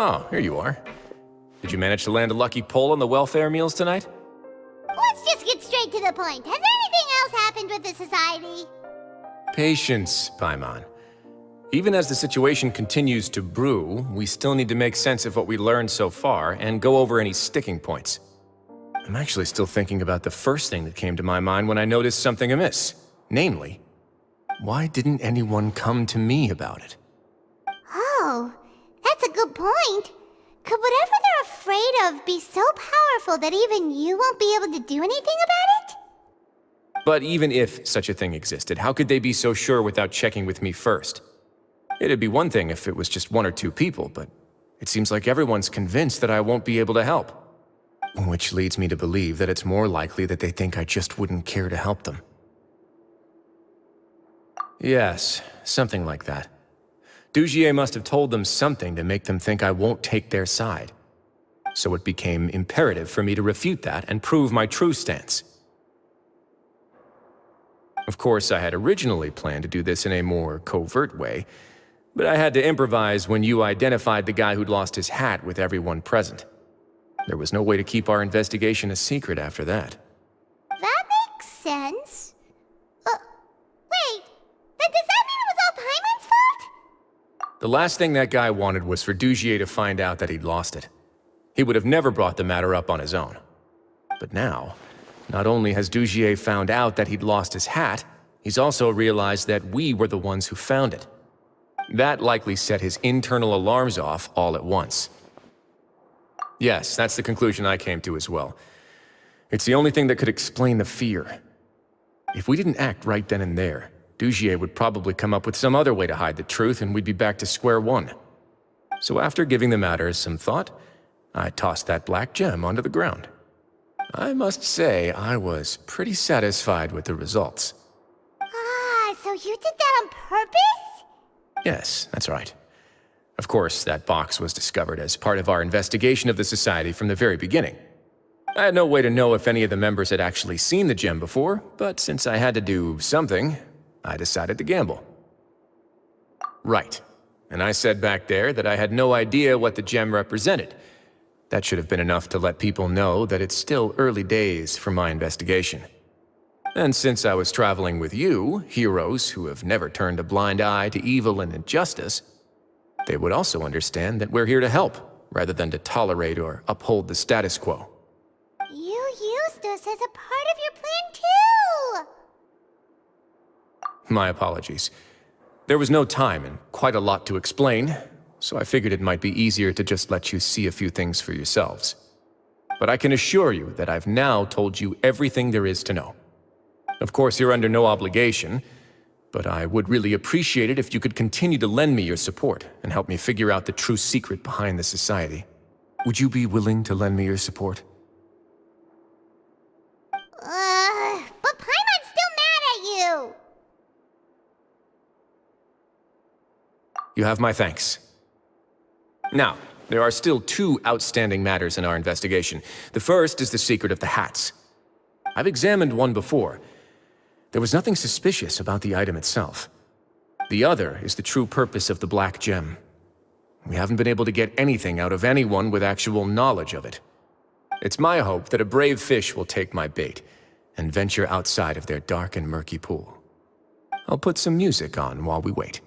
Oh, here you are. Did you manage to land a lucky pull on the welfare meals tonight? Let's just get straight to the point. Has anything else happened with the society? Patience, Paimon. Even as the situation continues to brew, we still need to make sense of what we learned so far and go over any sticking points. I'm actually still thinking about the first thing that came to my mind when I noticed something amiss. Namely, why didn't anyone come to me about it? Oh, that's a good point. Could whatever they're afraid of be so powerful that even you won't be able to do anything about it? But even if such a thing existed, how could they be so sure without checking with me first? It'd be one thing if it was just one or two people, but it seems like everyone's convinced that I won't be able to help. Which leads me to believe that it's more likely that they think I just wouldn't care to help them. Yes, something like that. Dugier must have told them something to make them think I won't take their side. So it became imperative for me to refute that and prove my true stance. Of course, I had originally planned to do this in a more covert way, but I had to improvise when you identified the guy who'd lost his hat with everyone present. There was no way to keep our investigation a secret after that. That makes sense. Wait, then does that mean it was all Paimon's fault? The last thing that guy wanted was for Dugier to find out that he'd lost it. He would have never brought the matter up on his own. But now, not only has Dugier found out that he'd lost his hat, he's also realized that we were the ones who found it. That likely set his internal alarms off all at once. Yes, that's the conclusion I came to as well. It's the only thing that could explain the fear. If we didn't act right then and there, Dugier would probably come up with some other way to hide the truth and we'd be back to square one. So after giving the matter some thought, I tossed that black gem onto the ground. I must say, I was pretty satisfied with the results. Ah, so you did that on purpose? Yes, that's right. Of course, that box was discovered as part of our investigation of the society from the very beginning. I had no way to know if any of the members had actually seen the gem before, but since I had to do something, I decided to gamble. Right. And I said back there that I had no idea what the gem represented. That should have been enough to let people know that it's still early days for my investigation. And since I was traveling with you, heroes who have never turned a blind eye to evil and injustice, they would also understand that we're here to help, rather than to tolerate or uphold the status quo. You used us as a part of your plan too! My apologies. There was no time and quite a lot to explain, so I figured it might be easier to just let you see a few things for yourselves. But I can assure you that I've now told you everything there is to know. Of course, you're under no obligation, but I would really appreciate it if you could continue to lend me your support and help me figure out the true secret behind the society. Would you be willing to lend me your support? But Paimon's still mad at you! You have my thanks. Now, there are still two outstanding matters in our investigation. The first is the secret of the hats. I've examined one before. There was nothing suspicious about the item itself. The other is the true purpose of the black gem. We haven't been able to get anything out of anyone with actual knowledge of it. It's my hope that a brave fish will take my bait and venture outside of their dark and murky pool. I'll put some music on while we wait.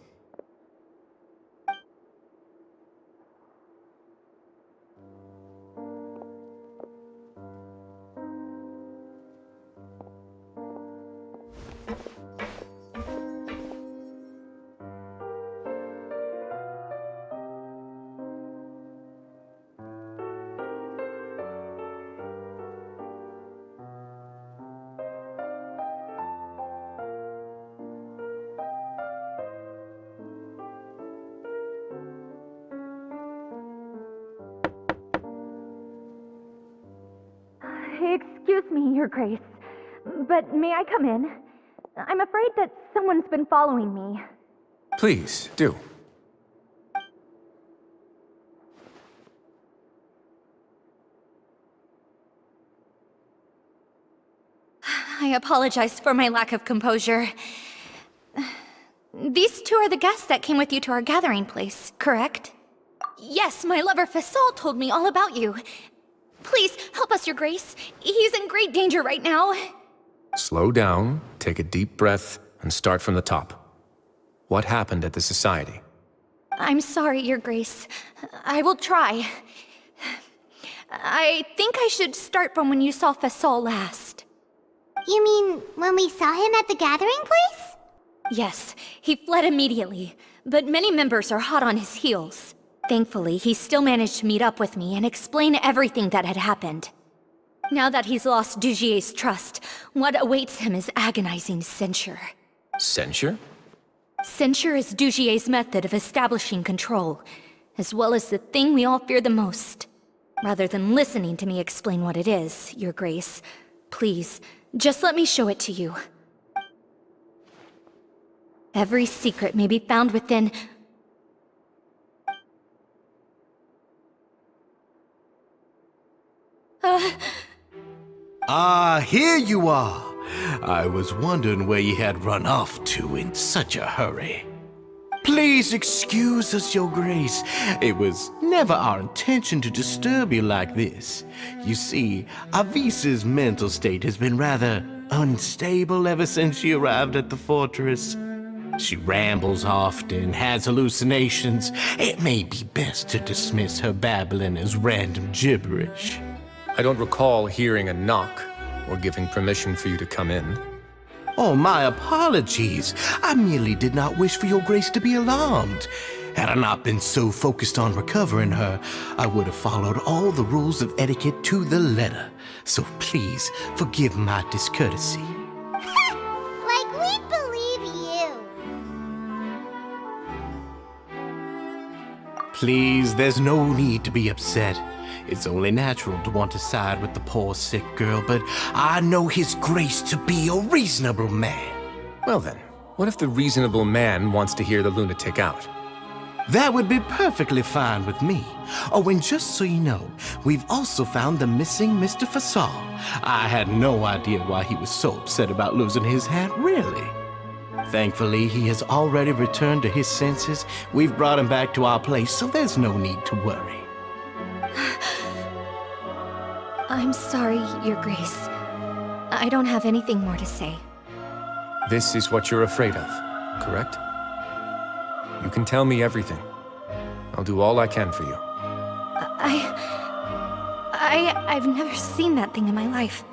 Excuse me, Your Grace, but may I come in? I'm afraid that someone's been following me. Please, do. I apologize for my lack of composure. These two are the guests that came with you to our gathering place, correct? Yes, my lover Fasol told me all about you. Please, help us, Your Grace. He's in great danger right now. Slow down, take a deep breath, and start from the top. What happened at the Society? I'm sorry, Your Grace. I will try. I think I should start from when you saw Fasol last. You mean when we saw him at the gathering place? Yes, he fled immediately, but many members are hot on his heels. Thankfully, he still managed to meet up with me and explain everything that had happened. Now that he's lost Dugier's trust, what awaits him is agonizing censure. Censure? Censure is Dugier's method of establishing control, as well as the thing we all fear the most. Rather than listening to me explain what it is, Your Grace, please, just let me show it to you. Every secret may be found within... Here you are. I was wondering where you had run off to in such a hurry. Please excuse us, Your Grace. It was never our intention to disturb you like this. You see, Avisa's mental state has been rather unstable ever since she arrived at the fortress. She rambles often, has hallucinations. It may be best to dismiss her babbling as random gibberish. I don't recall hearing a knock or giving permission for you to come in. Oh, my apologies. I merely did not wish for Your Grace to be alarmed. Had I not been so focused on recovering her, I would have followed all the rules of etiquette to the letter. So please, forgive my discourtesy. Like we'd believe you. Please, there's no need to be upset. It's only natural to want to side with the poor sick girl, but I know His Grace to be a reasonable man. Well then, what if the reasonable man wants to hear the lunatic out? That would be perfectly fine with me. Oh, and just so you know, we've also found the missing Mr. Fasol. I had no idea why he was so upset about losing his hat, really. Thankfully, he has already returned to his senses. We've brought him back to our place, so there's no need to worry. I'm sorry, Your Grace. I don't have anything more to say. This is what you're afraid of, correct? You can tell me everything. I'll do all I can for you. I've never seen that thing in my life.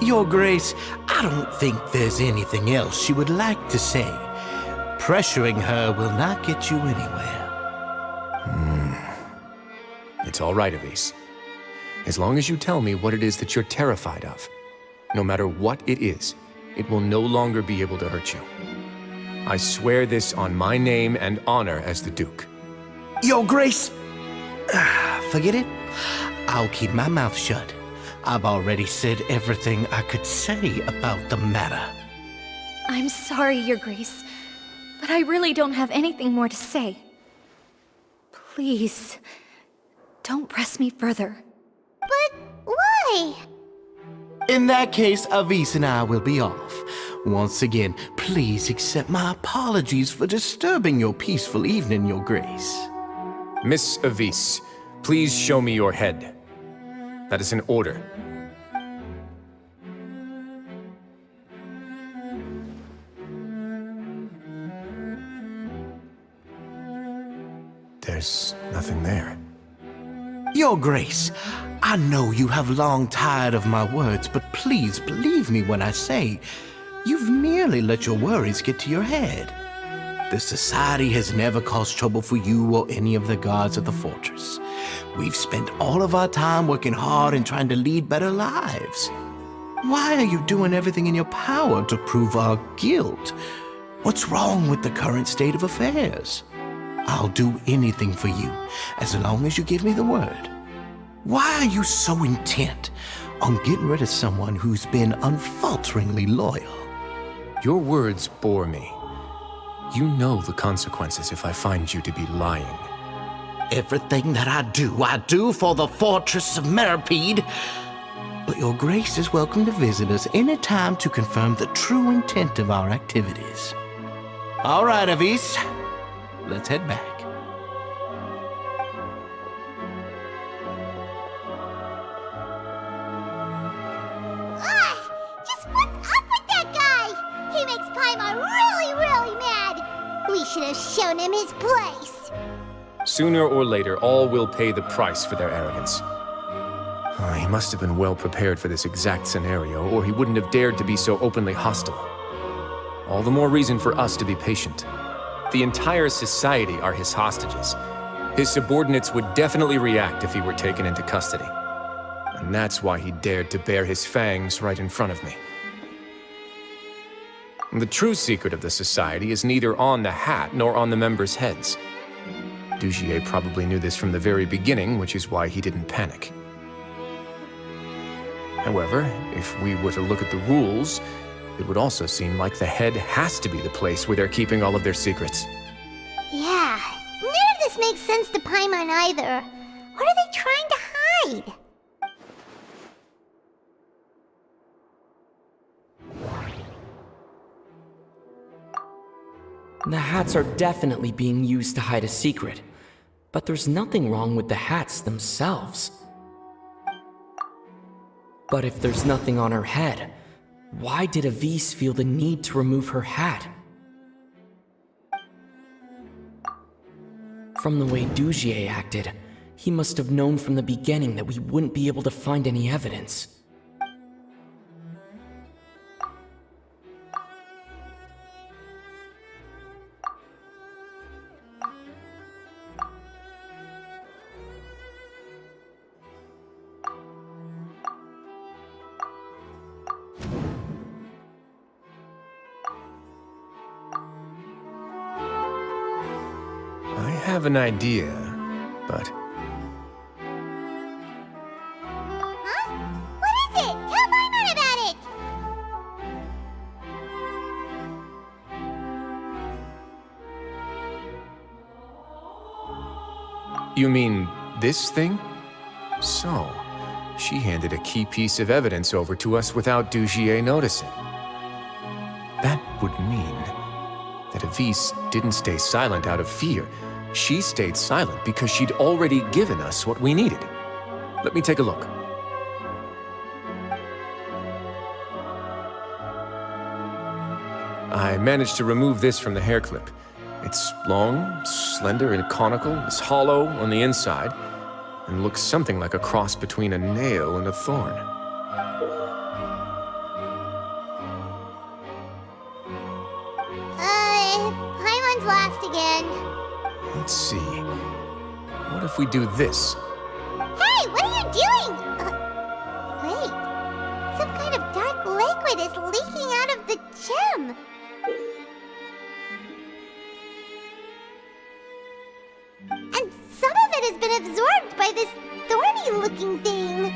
Your Grace, I don't think there's anything else she would like to say. Pressuring her will not get you anywhere. It's all right, Avise. As long as you tell me what it is that you're terrified of, no matter what it is, it will no longer be able to hurt you. I swear this on my name and honor as the Duke. Your Grace, forget it. I'll keep my mouth shut. I've already said everything I could say about the matter. I'm sorry, Your Grace, but I really don't have anything more to say. Please, don't press me further. But why? In that case, Avis and I will be off. Once again, please accept my apologies for disturbing your peaceful evening, Your Grace. Miss Avis, please show me your head. That is an order. There's nothing there. Your Grace, I know you have long tired of my words, but please believe me when I say you've merely let your worries get to your head. The Society has never caused trouble for you or any of the guards of the fortress. We've spent all of our time working hard and trying to lead better lives. Why are you doing everything in your power to prove our guilt? What's wrong with the current state of affairs? I'll do anything for you, as long as you give me the word. Why are you so intent on getting rid of someone who's been unfalteringly loyal? Your words bore me. You know the consequences if I find you to be lying. Everything that I do for the Fortress of Meripede. But Your Grace is welcome to visit us any time to confirm the true intent of our activities. All right, Avis. Let's head back. Just what's up with that guy? He makes Paimon really, really mad. We should have shown him his place. Sooner or later, all will pay the price for their arrogance. He must have been well prepared for this exact scenario, or he wouldn't have dared to be so openly hostile. All the more reason for us to be patient. The entire society are his hostages. His subordinates would definitely react if he were taken into custody. And that's why he dared to bare his fangs right in front of me. The true secret of the society is neither on the hat nor on the members' heads. Dugier probably knew this from the very beginning, which is why he didn't panic. However, if we were to look at the rules, it would also seem like the head has to be the place where they're keeping all of their secrets. Yeah, none of this makes sense to Paimon either. What are they trying to hide? The hats are definitely being used to hide a secret, but there's nothing wrong with the hats themselves. But if there's nothing on her head, why did Avis feel the need to remove her hat? From the way Dugier acted, he must have known from the beginning that we wouldn't be able to find any evidence. I have an idea, but... Huh? What is it? Tell Paimon about it! You mean this thing? So, she handed a key piece of evidence over to us without Dugier noticing. That would mean that Avis didn't stay silent out of fear. She stayed silent because she'd already given us what we needed. Let me take a look. I managed to remove this from the hair clip. It's long, slender, and conical, is hollow on the inside, and looks something like a cross between a nail and a thorn. Paimon's last again. Let's see. What if we do this? Hey, what are you doing? kind of dark liquid is leaking out of the gem. And some of it has been absorbed by this thorny-looking thing.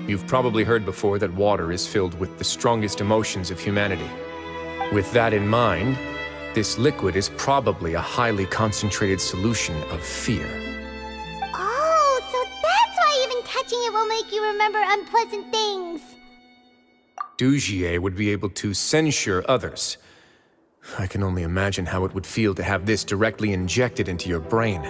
You've probably heard before that water is filled with the strongest emotions of humanity. With that in mind, this liquid is probably a highly concentrated solution of fear. Oh, so that's why even touching it will make you remember unpleasant things. Dujier would be able to censure others. I can only imagine how it would feel to have this directly injected into your brain.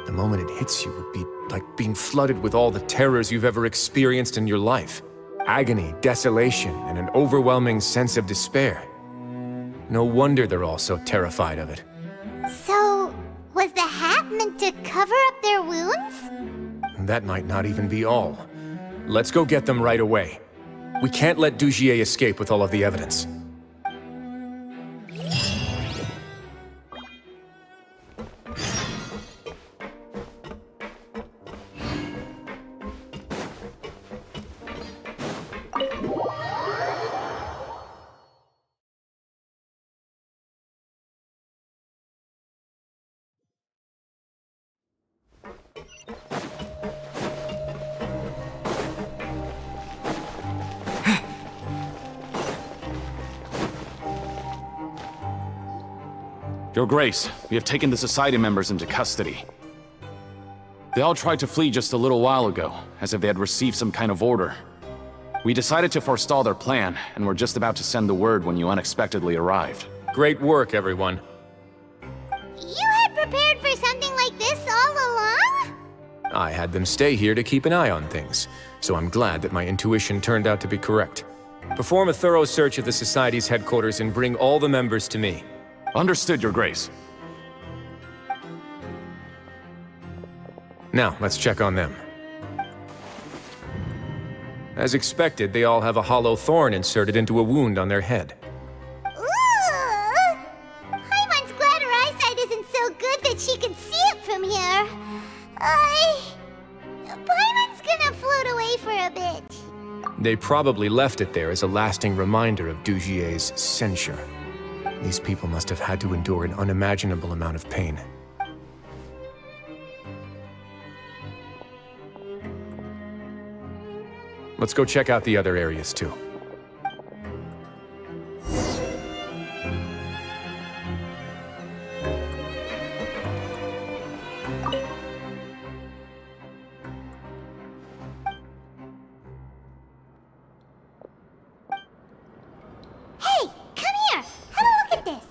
The moment it hits you would be like being flooded with all the terrors you've ever experienced in your life. Agony, desolation, and an overwhelming sense of despair. No wonder they're all so terrified of it. So, was the hat meant to cover up their wounds? That might not even be all. Let's go get them right away. We can't let Dujier escape with all of the evidence. Your Grace, we have taken the Society members into custody. They all tried to flee just a little while ago, as if they had received some kind of order. We decided to forestall their plan, and were just about to send the word when you unexpectedly arrived. Great work, everyone. You had prepared for something like this all along? I had them stay here to keep an eye on things, so I'm glad that my intuition turned out to be correct. Perform a thorough search of the Society's headquarters and bring all the members to me. Understood, Your Grace. Now, let's check on them. As expected, they all have a hollow thorn inserted into a wound on their head. Ooh! Paimon's glad her eyesight isn't so good that she can see it from here. Paimon's gonna float away for a bit. They probably left it there as a lasting reminder of Dujier's censure. These people must have had to endure an unimaginable amount of pain. Let's go check out the other areas too. Hey, come here! Have a look at this!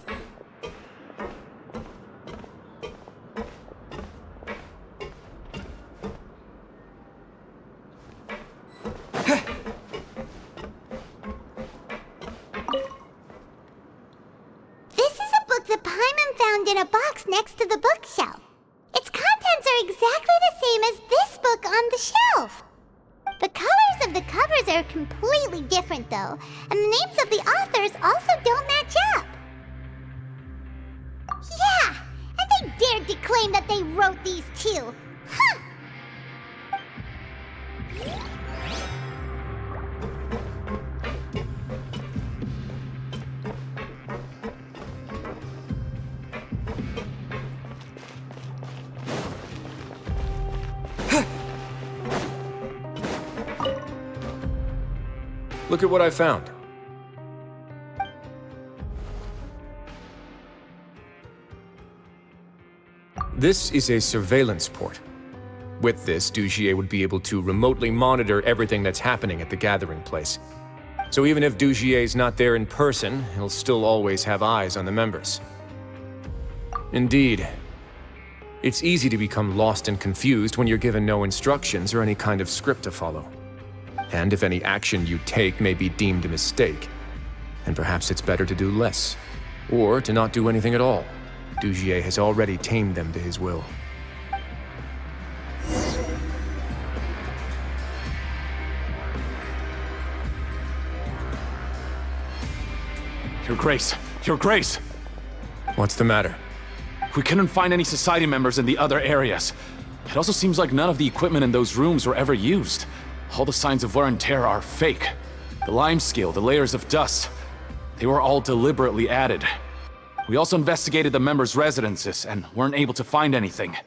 This is a book that Paimon found in a box next to the bookshelf. Its contents are exactly the same as this book on the shelf. The colors of the covers are completely different, though, and the names of the authors also don't match up. Yeah, and they dared to claim that they wrote these too. Huh! Look at what I found. This is a surveillance port. With this, Dujier would be able to remotely monitor everything that's happening at the gathering place. So even if Dujier's not there in person, he'll still always have eyes on the members. Indeed. It's easy to become lost and confused when you're given no instructions or any kind of script to follow. And if any action you take may be deemed a mistake, then perhaps it's better to do less, or to not do anything at all. Dujier has already tamed them to his will. Your Grace! Your Grace! What's the matter? We couldn't find any Society members in the other areas. It also seems like none of the equipment in those rooms were ever used. All the signs of wear and tear are fake. The lime scale, the layers of dust, they were all deliberately added. We also investigated the members' residences and weren't able to find anything.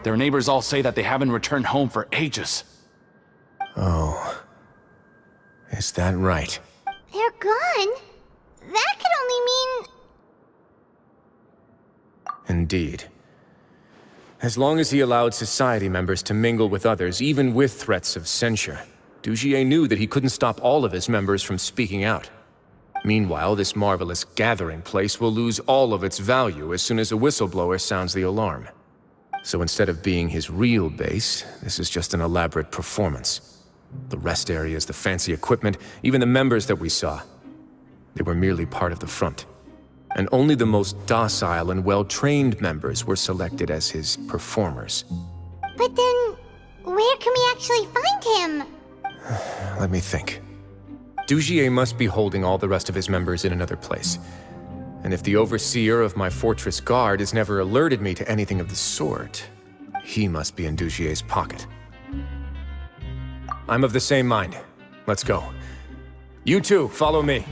Their neighbors all say that they haven't returned home for ages. Oh. Is that right? They're gone? That could only mean... Indeed. As long as he allowed society members to mingle with others, even with threats of censure, Dugier knew that he couldn't stop all of his members from speaking out. Meanwhile, this marvelous gathering place will lose all of its value as soon as a whistleblower sounds the alarm. So instead of being his real base, this is just an elaborate performance. The rest areas, the fancy equipment, even the members that we saw, they were merely part of the front. And only the most docile and well-trained members were selected as his performers. But then, where can we actually find him? Let me think. Dugier must be holding all the rest of his members in another place. And if the overseer of my fortress guard has never alerted me to anything of the sort, he must be in Dugier's pocket. I'm of the same mind. Let's go. You two, follow me.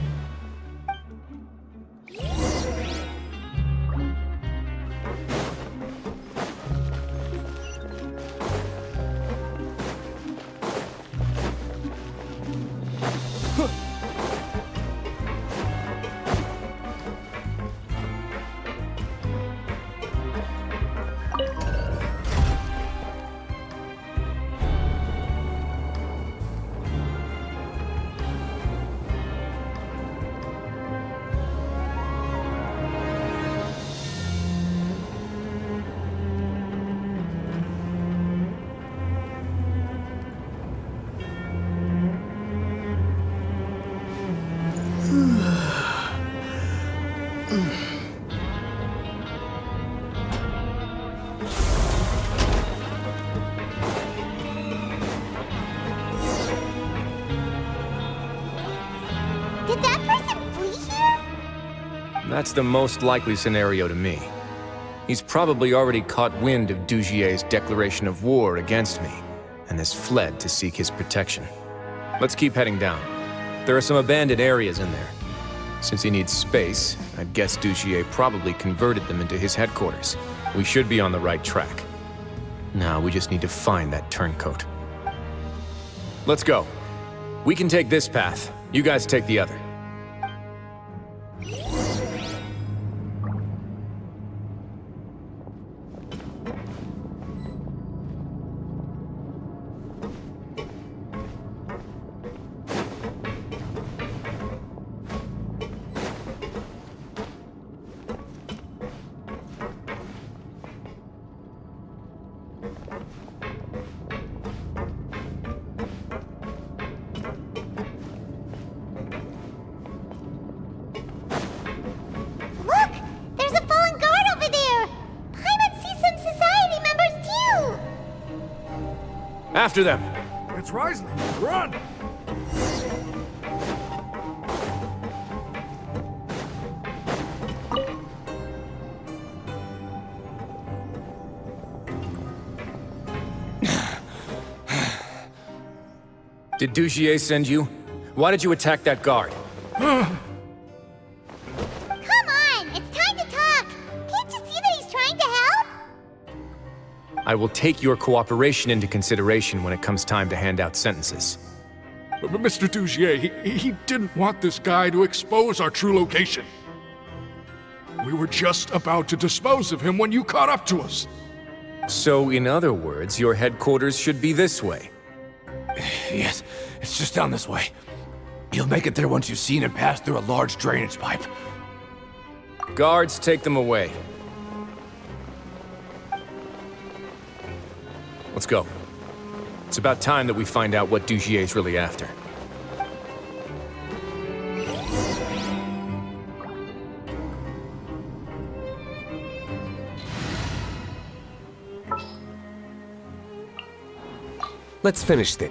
Did that person flee here? That's the most likely scenario to me. He's probably already caught wind of Dugier's declaration of war against me, and has fled to seek his protection. Let's keep heading down. There are some abandoned areas in there. Since he needs space, I'd guess Dugier probably converted them into his headquarters. We should be on the right track. Now we just need to find that turncoat. Let's go. We can take this path. You guys take the other. Look! There's a fallen guard over there! Paimon sees some society members too! After them! It's Ryzen. Run! Did Dugier send you? Why did you attack that guard? Come on! It's time to talk! Can't you see that he's trying to help? I will take your cooperation into consideration when it comes time to hand out sentences. But Mr. Dugier, he didn't want this guy to expose our true location. We were just about to dispose of him when you caught up to us. So, in other words, your headquarters should be this way. Yes, it's just down this way. You'll make it there once you've seen him pass through a large drainage pipe. Guards, take them away. Let's go. It's about time that we find out what Dugier's really after. Let's finish this.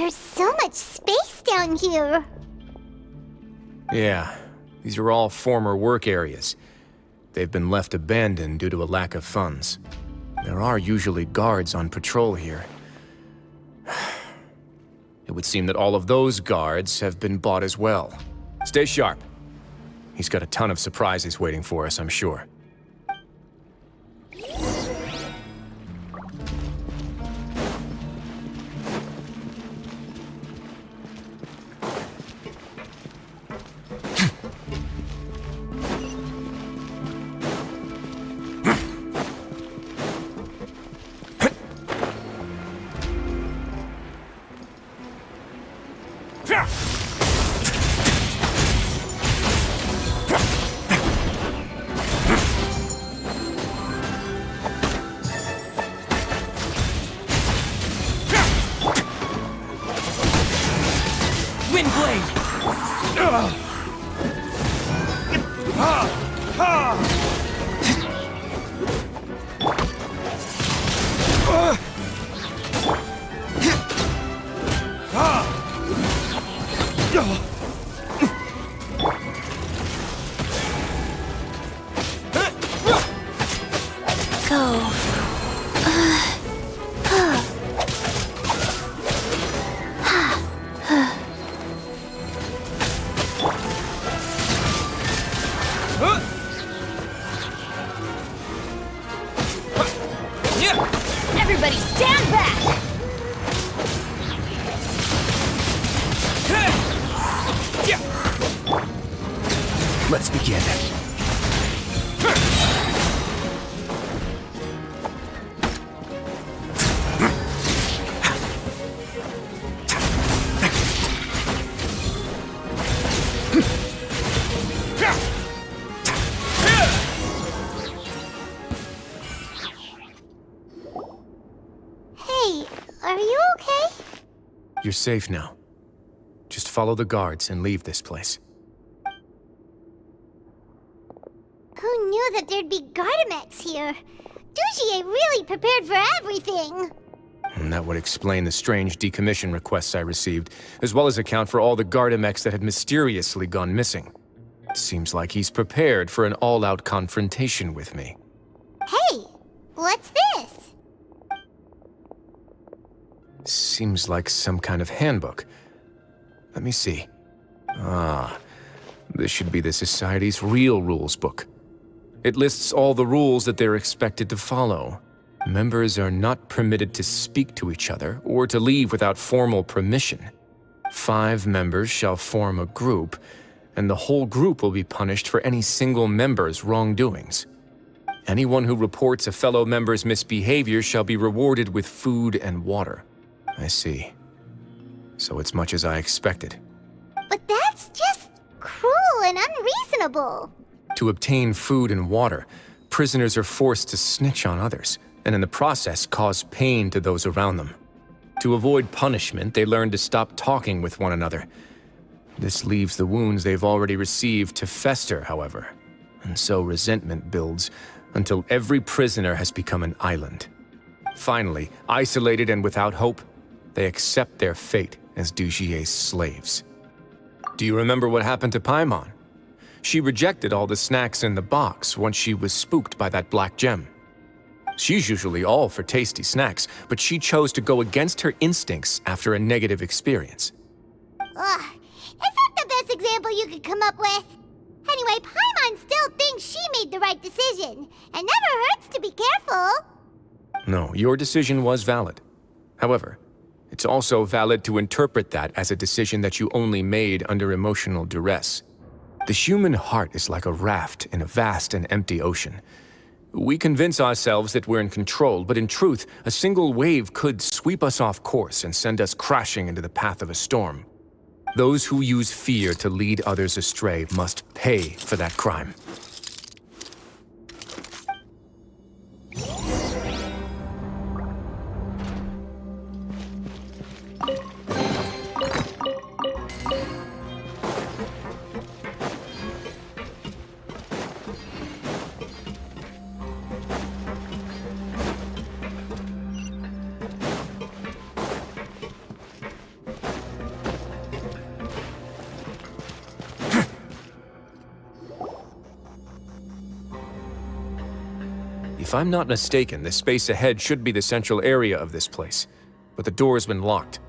There's so much space down here. Yeah, these are all former work areas. They've been left abandoned due to a lack of funds. There are usually guards on patrol here. It would seem that all of those guards have been bought as well. Stay sharp. He's got a ton of surprises waiting for us, I'm sure. Everybody stand back! Let's begin. Hey, are you okay? You're safe now. Just follow the guards and leave this place. Who knew that there'd be Gardamex here? Dugier really prepared for everything. And that would explain the strange decommission requests I received, as well as account for all the Gardamex that had mysteriously gone missing. Seems like he's prepared for an all-out confrontation with me. Hey, what's this? Seems like some kind of handbook. Let me see. Ah, this should be the Society's real rules book. It lists all the rules that they're expected to follow. Members are not permitted to speak to each other or to leave without formal permission. 5 members shall form a group, and the whole group will be punished for any single member's wrongdoings. Anyone who reports a fellow member's misbehavior shall be rewarded with food and water. I see. So it's much as I expected. But that's just cruel and unreasonable. To obtain food and water, prisoners are forced to snitch on others, and in the process cause pain to those around them. To avoid punishment, they learn to stop talking with one another. This leaves the wounds they've already received to fester, however, and so resentment builds until every prisoner has become an island. Finally, isolated and without hope, they accept their fate as Dugier's slaves. Do you remember what happened to Paimon? She rejected all the snacks in the box once she was spooked by that black gem. She's usually all for tasty snacks, but she chose to go against her instincts after a negative experience. Ugh, is that the best example you could come up with? Anyway, Paimon still thinks she made the right decision. It never hurts to be careful. No, your decision was valid. However, it's also valid to interpret that as a decision that you only made under emotional duress. The human heart is like a raft in a vast and empty ocean. We convince ourselves that we're in control, but in truth, a single wave could sweep us off course and send us crashing into the path of a storm. Those who use fear to lead others astray must pay for that crime. If I'm not mistaken, the space ahead should be the central area of this place, but the door's been locked.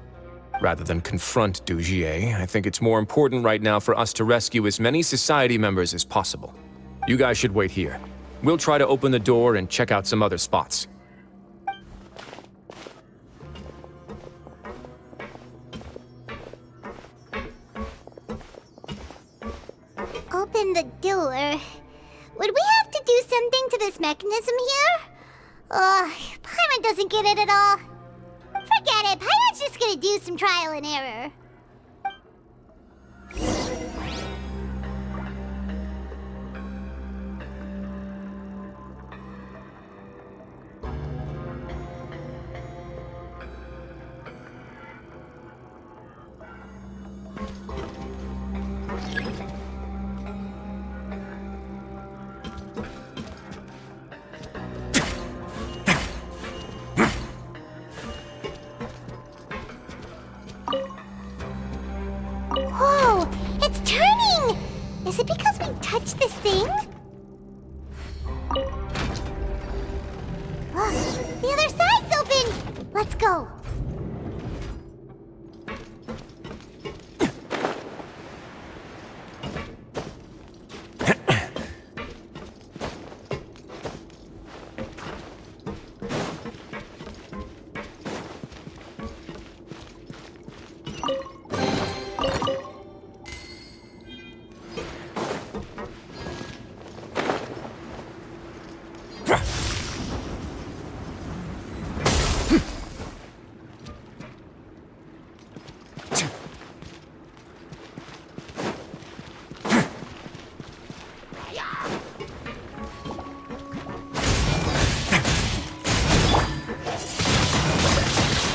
Rather than confront Dugier, I think it's more important right now for us to rescue as many society members as possible. You guys should wait here. We'll try to open the door and check out some other spots. Open the door. Would we have to do something to this mechanism here? Ugh, Paimon doesn't get it at all. Forget it, Paimon's just gonna do some trial and error. Whoa! It's turning! Is it because we touched this thing? Look, the other side's open! Let's go!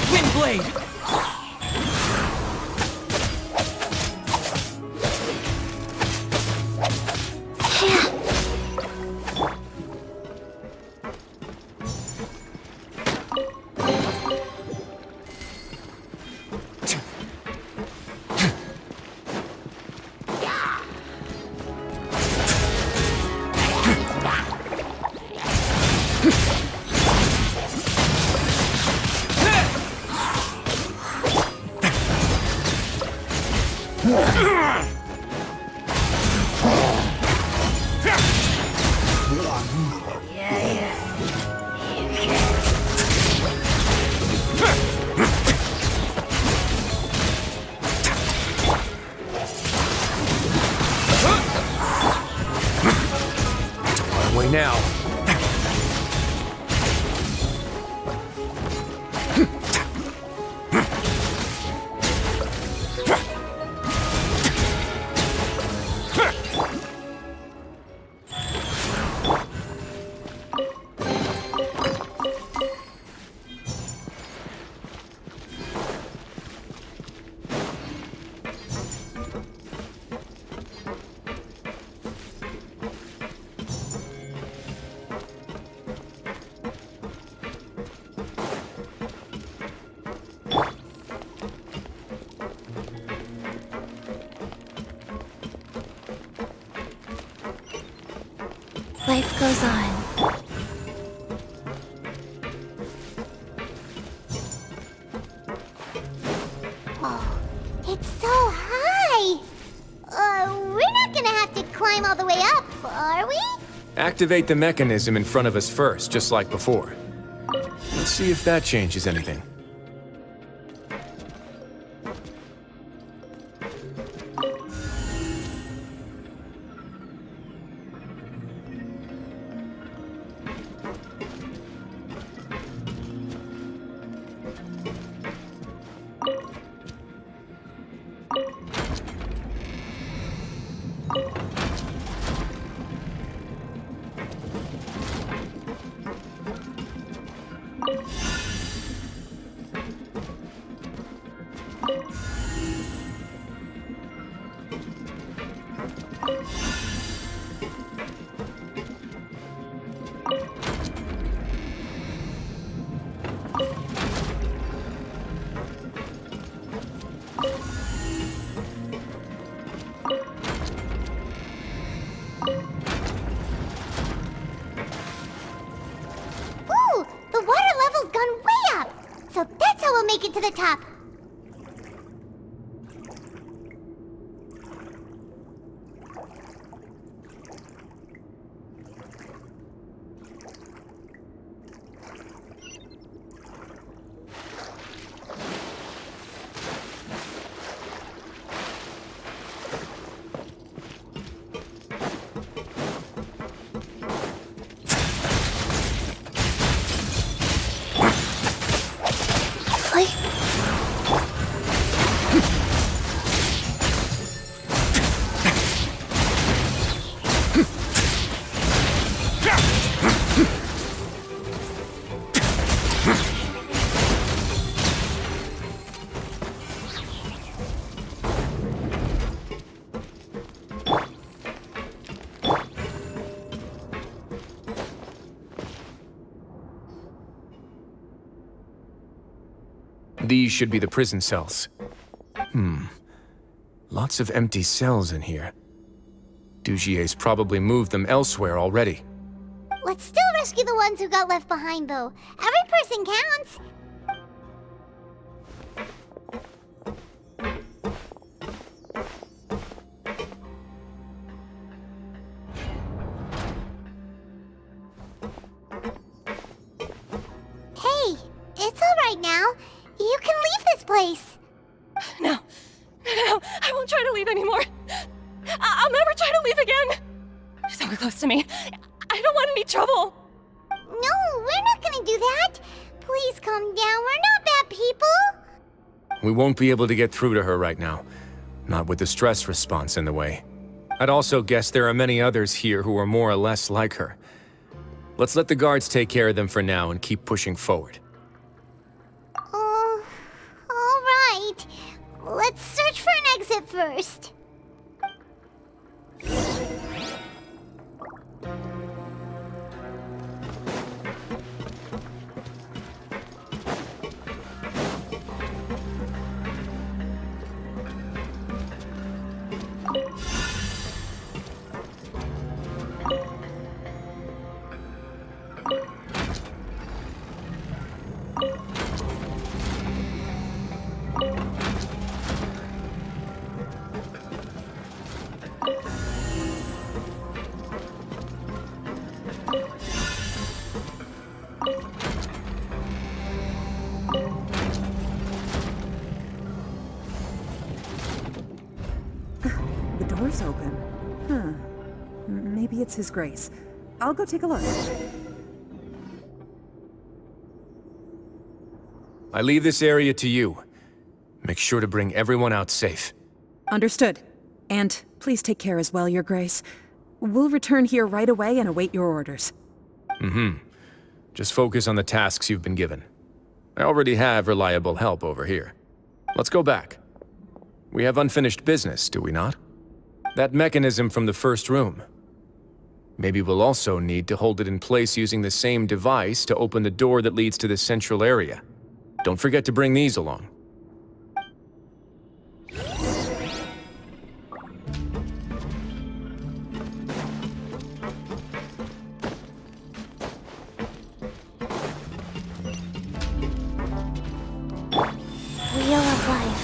Windblade! Way now. Life goes on. Oh, it's so high! We're not gonna have to climb all the way up, are we? Activate the mechanism in front of us first, just like before. Let's see if that changes anything. to the top. These should be the prison cells. Lots of empty cells in here. Dugier's probably moved them elsewhere already. Let's still rescue the ones who got left behind, though. Every person counts. Hey, it's all right now. You can leave this place. No, I won't try to leave anymore. I'll never try to leave again. Don't get close to me. I don't want any trouble. No, we're not gonna do that. Please calm down. We're not bad people. We won't be able to get through to her right now. Not with the stress response in the way. I'd also guess there are many others here who are more or less like her. Let's let the guards take care of them for now and keep pushing forward. All right. Let's search for an exit first. The door's open. Maybe it's His Grace. I'll go take a look. I leave this area to you. Make sure to bring everyone out safe. Understood. And please take care as well, Your Grace. We'll return here right away and await your orders. Just focus on the tasks you've been given. I already have reliable help over here. Let's go back. We have unfinished business, do we not? That mechanism from the first room. Maybe we'll also need to hold it in place using the same device to open the door that leads to the central area. Don't forget to bring these along. Wheel of Life.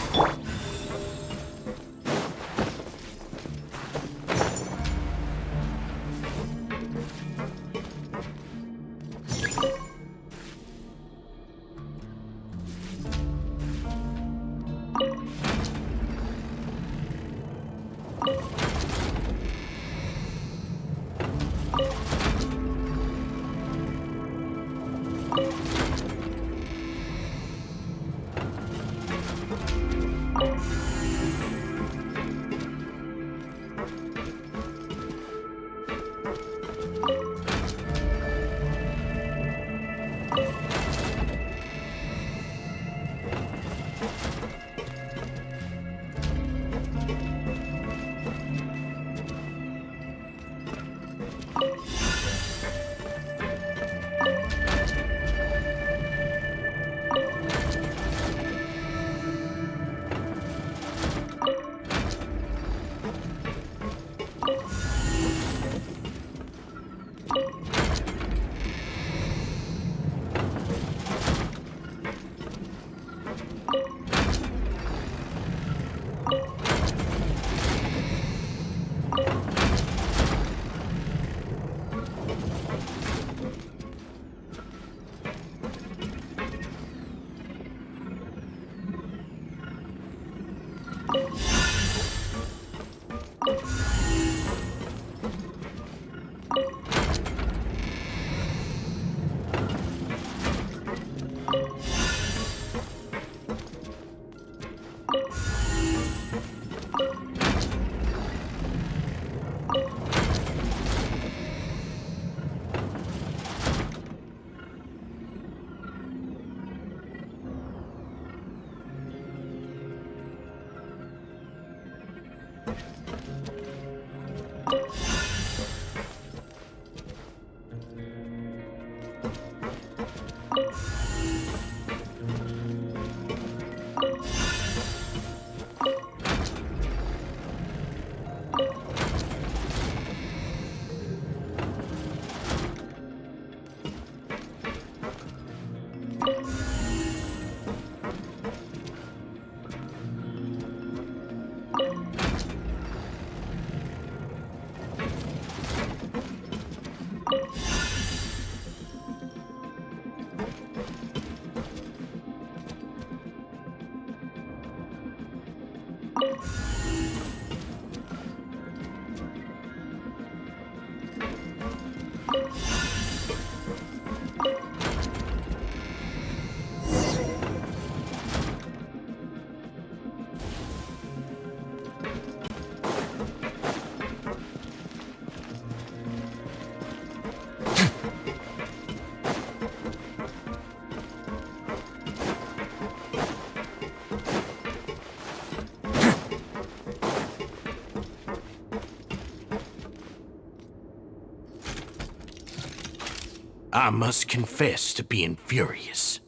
I must confess to being furious.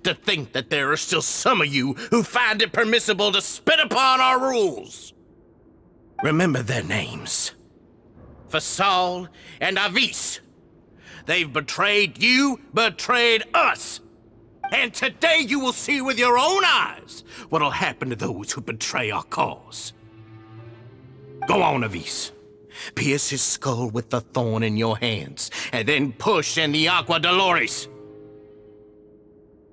To think that there are still some of you who find it permissible to spit upon our rules. Remember their names. Fasal and Avis. They've betrayed you, betrayed us. And today you will see with your own eyes what'll happen to those who betray our cause. Go on, Avis. Pierce his skull with the thorn in your hands, and then push in the Aqua Dolores.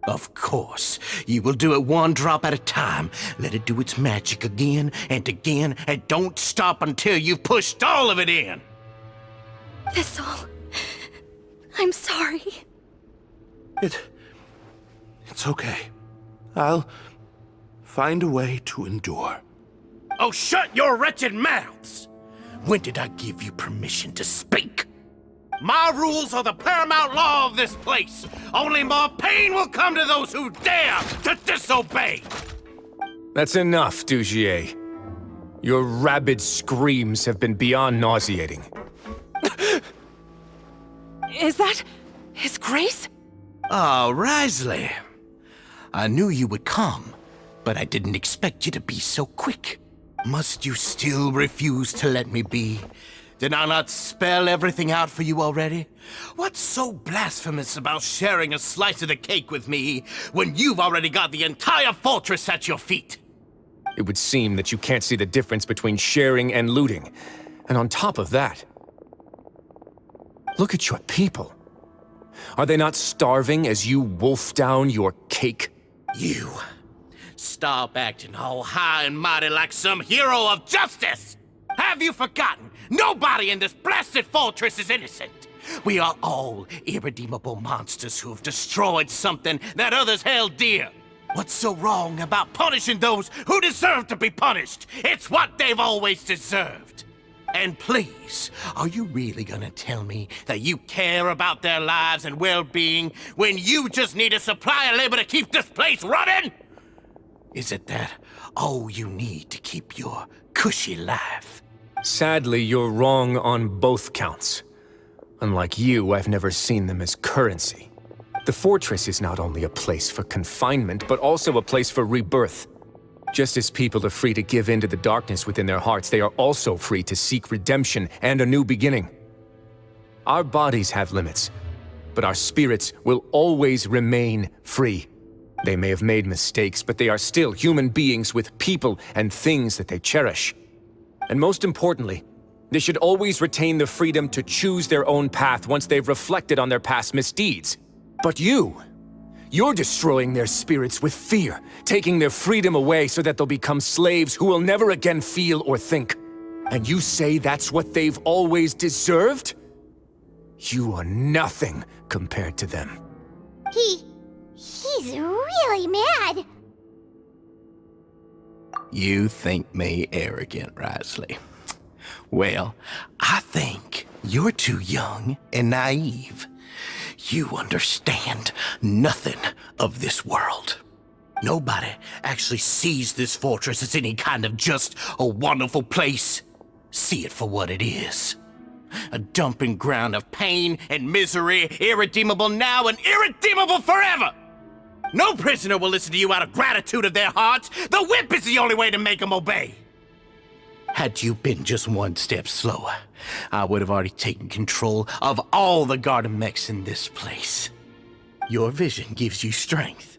Of course, you will do it one drop at a time. Let it do its magic again, and don't stop until you've pushed all of it in. Thistle, I'm sorry. It's okay. I'll find a way to endure. Oh, shut your wretched mouths! When did I give you permission to speak? My rules are the paramount law of this place. Only more pain will come to those who dare to disobey. That's enough, Dugier. Your rabid screams have been beyond nauseating. Is that His Grace? Oh, Wriostheley. I knew you would come, but I didn't expect you to be so quick. Must you still refuse to let me be? Did I not spell everything out for you already? What's so blasphemous about sharing a slice of the cake with me when you've already got the entire fortress at your feet? It would seem that you can't see the difference between sharing and looting. And on top of that, look at your people. Are they not starving as you wolf down your cake? You. Stop acting all high and mighty like some hero of justice! Have you forgotten? Nobody in this blasted fortress is innocent! We are all irredeemable monsters who have destroyed something that others held dear. What's so wrong about punishing those who deserve to be punished? It's what they've always deserved. And please, are you really gonna tell me that you care about their lives and well-being when you just need a supply of labor to keep this place running? Is it that all you need to keep your cushy life? Sadly, you're wrong on both counts. Unlike you, I've never seen them as currency. The fortress is not only a place for confinement, but also a place for rebirth. Just as people are free to give in to the darkness within their hearts, they are also free to seek redemption and a new beginning. Our bodies have limits, but our spirits will always remain free. They may have made mistakes, but they are still human beings with people and things that they cherish. And most importantly, they should always retain the freedom to choose their own path once they've reflected on their past misdeeds. But you're destroying their spirits with fear, taking their freedom away so that they'll become slaves who will never again feel or think. And you say that's what they've always deserved? You are nothing compared to them. He's really mad. You think me arrogant, Wriostheley? Well, I think you're too young and naive. You understand nothing of this world. Nobody actually sees this fortress as any kind of just a wonderful place. See it for what it is. A dumping ground of pain and misery, irredeemable now and irredeemable forever! No prisoner will listen to you out of gratitude of their hearts. The whip is the only way to make them obey. Had you been just one step slower, I would have already taken control of all the garden mechs in this place. Your vision gives you strength.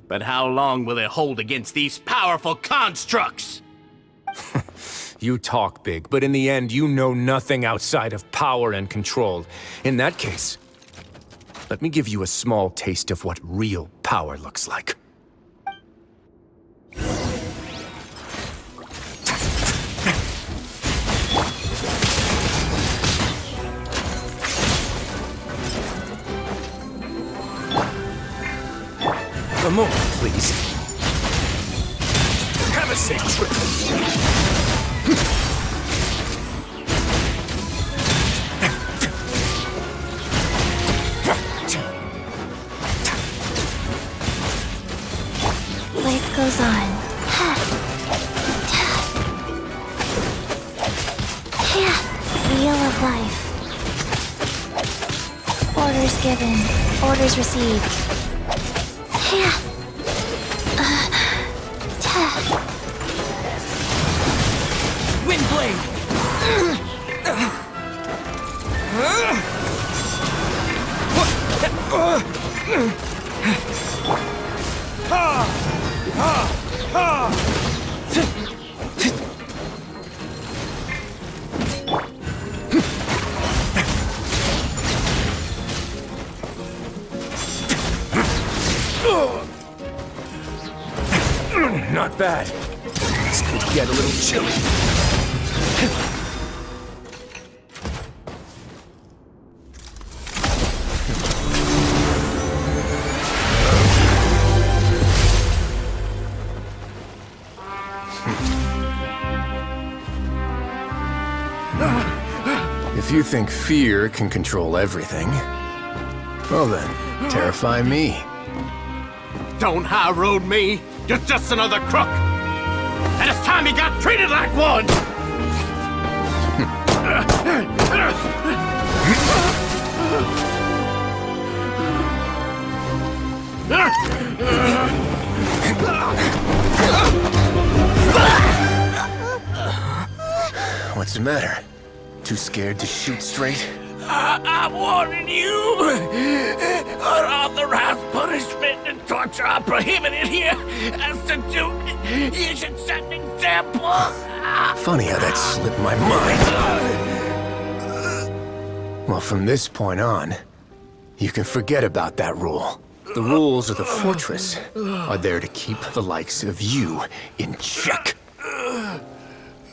But how long will it hold against these powerful constructs? You talk big, but in the end, you know nothing outside of power and control. In that case, let me give you a small taste of what real power looks like. A moment, please. Have a safe trip. Life goes on. Wheel of life. Orders given. Orders received. Windblade! Not bad. This could get a little chilly. If you think fear can control everything, well then, terrify me. Don't high road me. You're just another crook. And it's time you got treated like one. What's the matter? Too scared to shoot straight? I'm warning you. Unauthorized punishment and torture are prohibited here. As the Duke, you should set an example. Funny how that slipped my mind. Well, from this point on, you can forget about that rule. The rules of the fortress are there to keep the likes of you in check.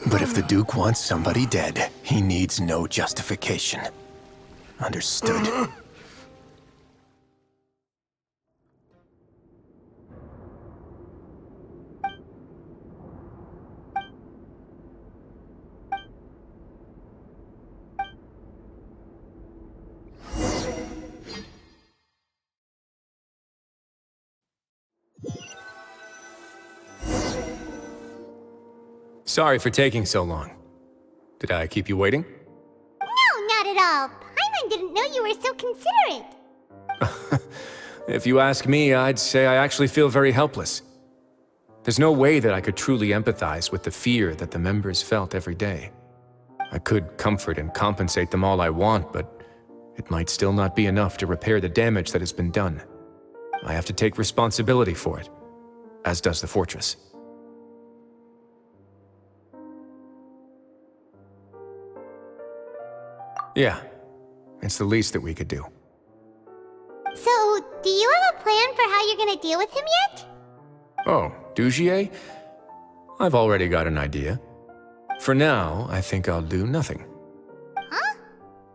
But if the Duke wants somebody dead, he needs no justification. Understood. Sorry for taking so long. Did I keep you waiting? No, not at all. Paimon didn't know you were so considerate. If you ask me, I'd say I actually feel very helpless. There's no way that I could truly empathize with the fear that the members felt every day. I could comfort and compensate them all I want, but it might still not be enough to repair the damage that has been done. I have to take responsibility for it, as does the fortress. Yeah, it's the least that we could do. So, do you have a plan for how you're gonna deal with him yet? Oh, Dugier? I've already got an idea. For now, I think I'll do nothing. Huh?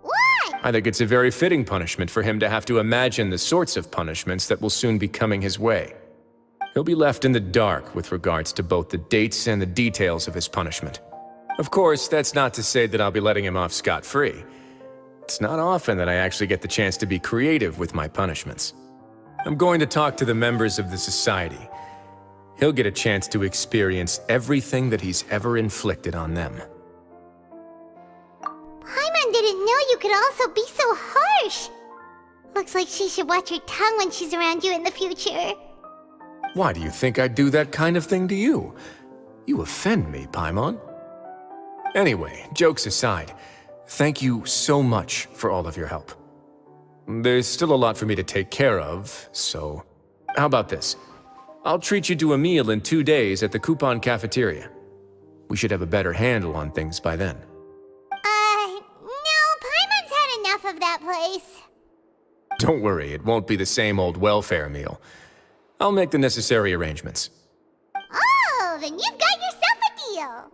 Why? I think it's a very fitting punishment for him to have to imagine the sorts of punishments that will soon be coming his way. He'll be left in the dark with regards to both the dates and the details of his punishment. Of course, that's not to say that I'll be letting him off scot-free. It's not often that I actually get the chance to be creative with my punishments. I'm going to talk to the members of the society. He'll get a chance to experience everything that he's ever inflicted on them. Paimon didn't know you could also be so harsh. Looks like she should watch her tongue when she's around you in the future. Why do you think I'd do that kind of thing to you? You offend me, Paimon. Anyway, jokes aside, thank you so much for all of your help. There's still a lot for me to take care of, so how about this? I'll treat you to a meal in 2 days at the Coupon Cafeteria. We should have a better handle on things by then. No, Paimon's had enough of that place. Don't worry, it won't be the same old welfare meal. I'll make the necessary arrangements. Oh, then you've got yourself a deal.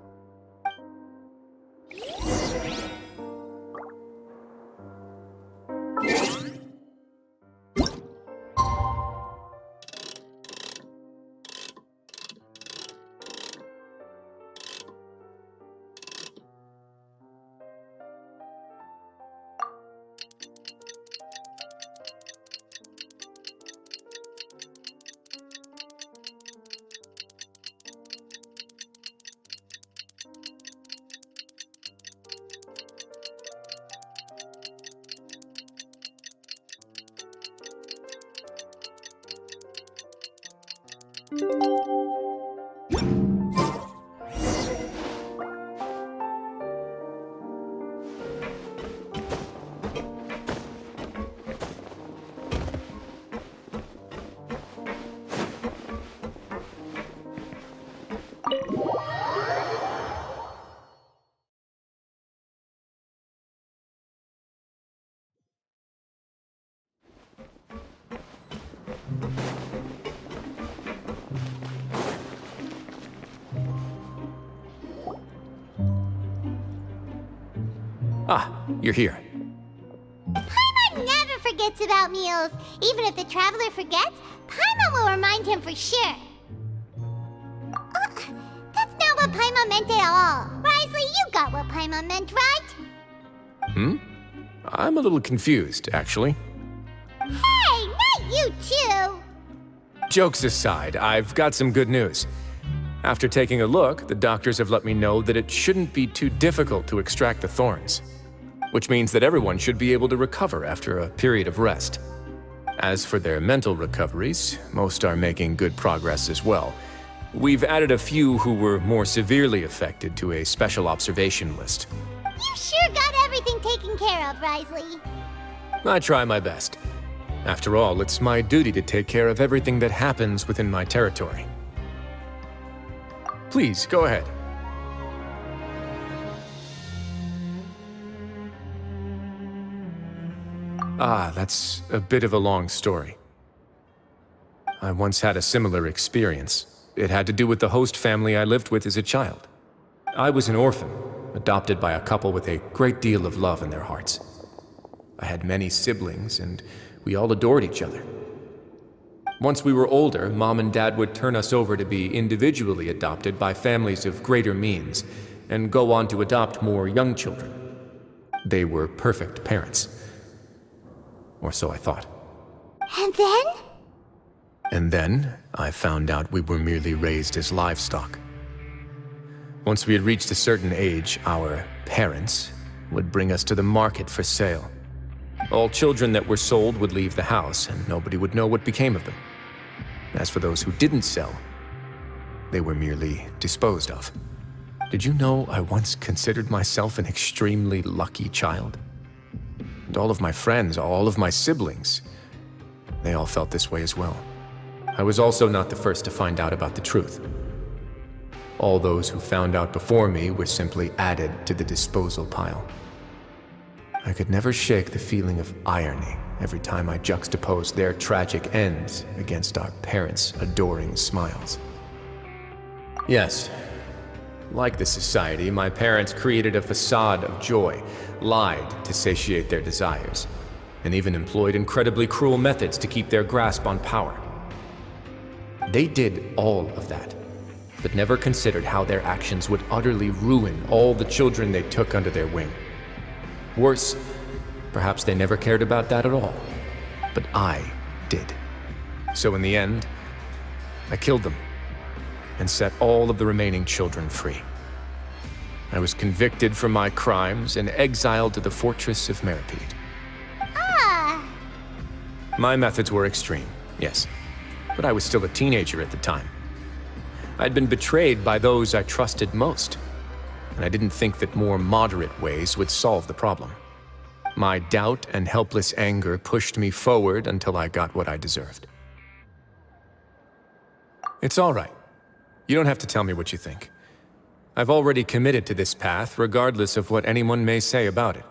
Ah, you're here. Paimon never forgets about meals. Even if the traveler forgets, Paimon will remind him for sure. That's not what Paimon meant at all. Wriostheley, you got what Paimon meant, right? I'm a little confused, actually. Hey, not you too! Jokes aside, I've got some good news. After taking a look, the doctors have let me know that it shouldn't be too difficult to extract the thorns, which means that everyone should be able to recover after a period of rest. As for their mental recoveries, most are making good progress as well. We've added a few who were more severely affected to a special observation list. You sure got everything taken care of, Wriostheley. I try my best. After all, it's my duty to take care of everything that happens within my territory. Please, go ahead. Ah, that's a bit of a long story. I once had a similar experience. It had to do with the host family I lived with as a child. I was an orphan, adopted by a couple with a great deal of love in their hearts. I had many siblings, and we all adored each other. Once we were older, Mom and Dad would turn us over to be individually adopted by families of greater means, and go on to adopt more young children. They were perfect parents. Or so I thought. And then? And then, I found out we were merely raised as livestock. Once we had reached a certain age, our parents would bring us to the market for sale. All children that were sold would leave the house, and nobody would know what became of them. As for those who didn't sell, they were merely disposed of. Did you know I once considered myself an extremely lucky child? And all of my friends, all of my siblings, they all felt this way as well. I was also not the first to find out about the truth. All those who found out before me were simply added to the disposal pile. I could never shake the feeling of irony every time I juxtaposed their tragic ends against our parents' adoring smiles. Yes, like the society, my parents created a facade of joy, lied to satiate their desires, and even employed incredibly cruel methods to keep their grasp on power. They did all of that, but never considered how their actions would utterly ruin all the children they took under their wing. Worse, perhaps they never cared about that at all, but I did. So in the end, I killed them and set all of the remaining children free. I was convicted for my crimes and exiled to the fortress of Meripede. Ah! My methods were extreme, yes, but I was still a teenager at the time. I'd been betrayed by those I trusted most, and I didn't think that more moderate ways would solve the problem. My doubt and helpless anger pushed me forward until I got what I deserved. It's all right. You don't have to tell me what you think. I've already committed to this path, regardless of what anyone may say about it.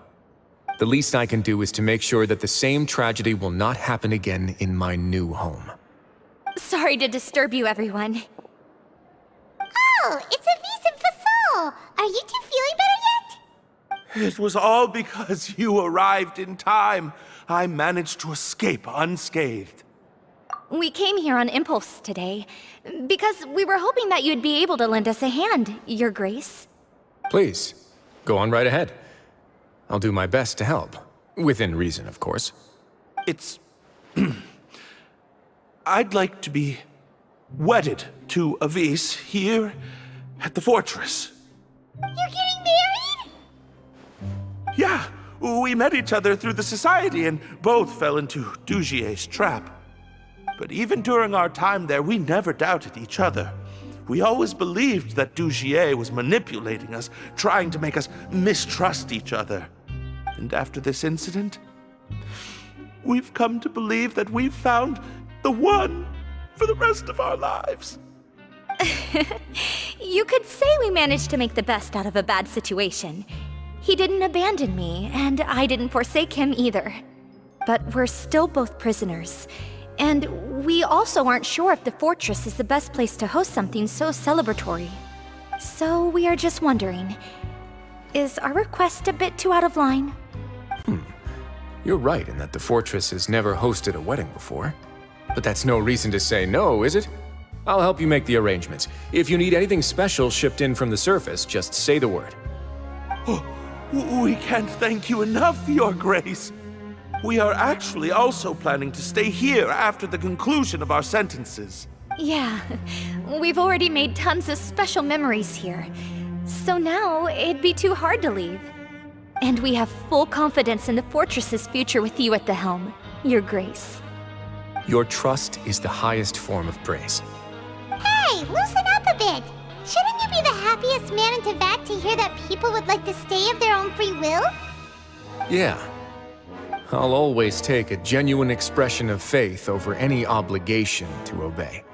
The least I can do is to make sure that the same tragedy will not happen again in my new home. Sorry to disturb you, everyone. Oh, it's a vis and facile. Are you two feeling better yet? It was all because you arrived in time. I managed to escape unscathed. We came here on impulse today, because we were hoping that you'd be able to lend us a hand, Your Grace. Please, go on right ahead. I'll do my best to help. Within reason, of course. It's... I'd like to be wedded to Avis here at the fortress. You're getting married? Yeah, we met each other through the society and both fell into Dugier's trap. But even during our time there, we never doubted each other. We always believed that Dugier was manipulating us, trying to make us mistrust each other. And after this incident, we've come to believe that we've found the one for the rest of our lives. You could say we managed to make the best out of a bad situation. He didn't abandon me, and I didn't forsake him either. But we're still both prisoners. And we also aren't sure if the fortress is the best place to host something so celebratory. So we are just wondering, is our request a bit too out of line? You're right in that the fortress has never hosted a wedding before. But that's no reason to say no, is it? I'll help you make the arrangements. If you need anything special shipped in from the surface, just say the word. We can't thank you enough, Your Grace. We are actually also planning to stay here after the conclusion of our sentences. Yeah, we've already made tons of special memories here. So now it'd be too hard to leave. And we have full confidence in the fortress's future with you at the helm, Your Grace. Your trust is the highest form of praise. Hey, loosen up a bit. Shouldn't you be the happiest man in Teyvat to hear that people would like to stay of their own free will? Yeah. I'll always take a genuine expression of faith over any obligation to obey.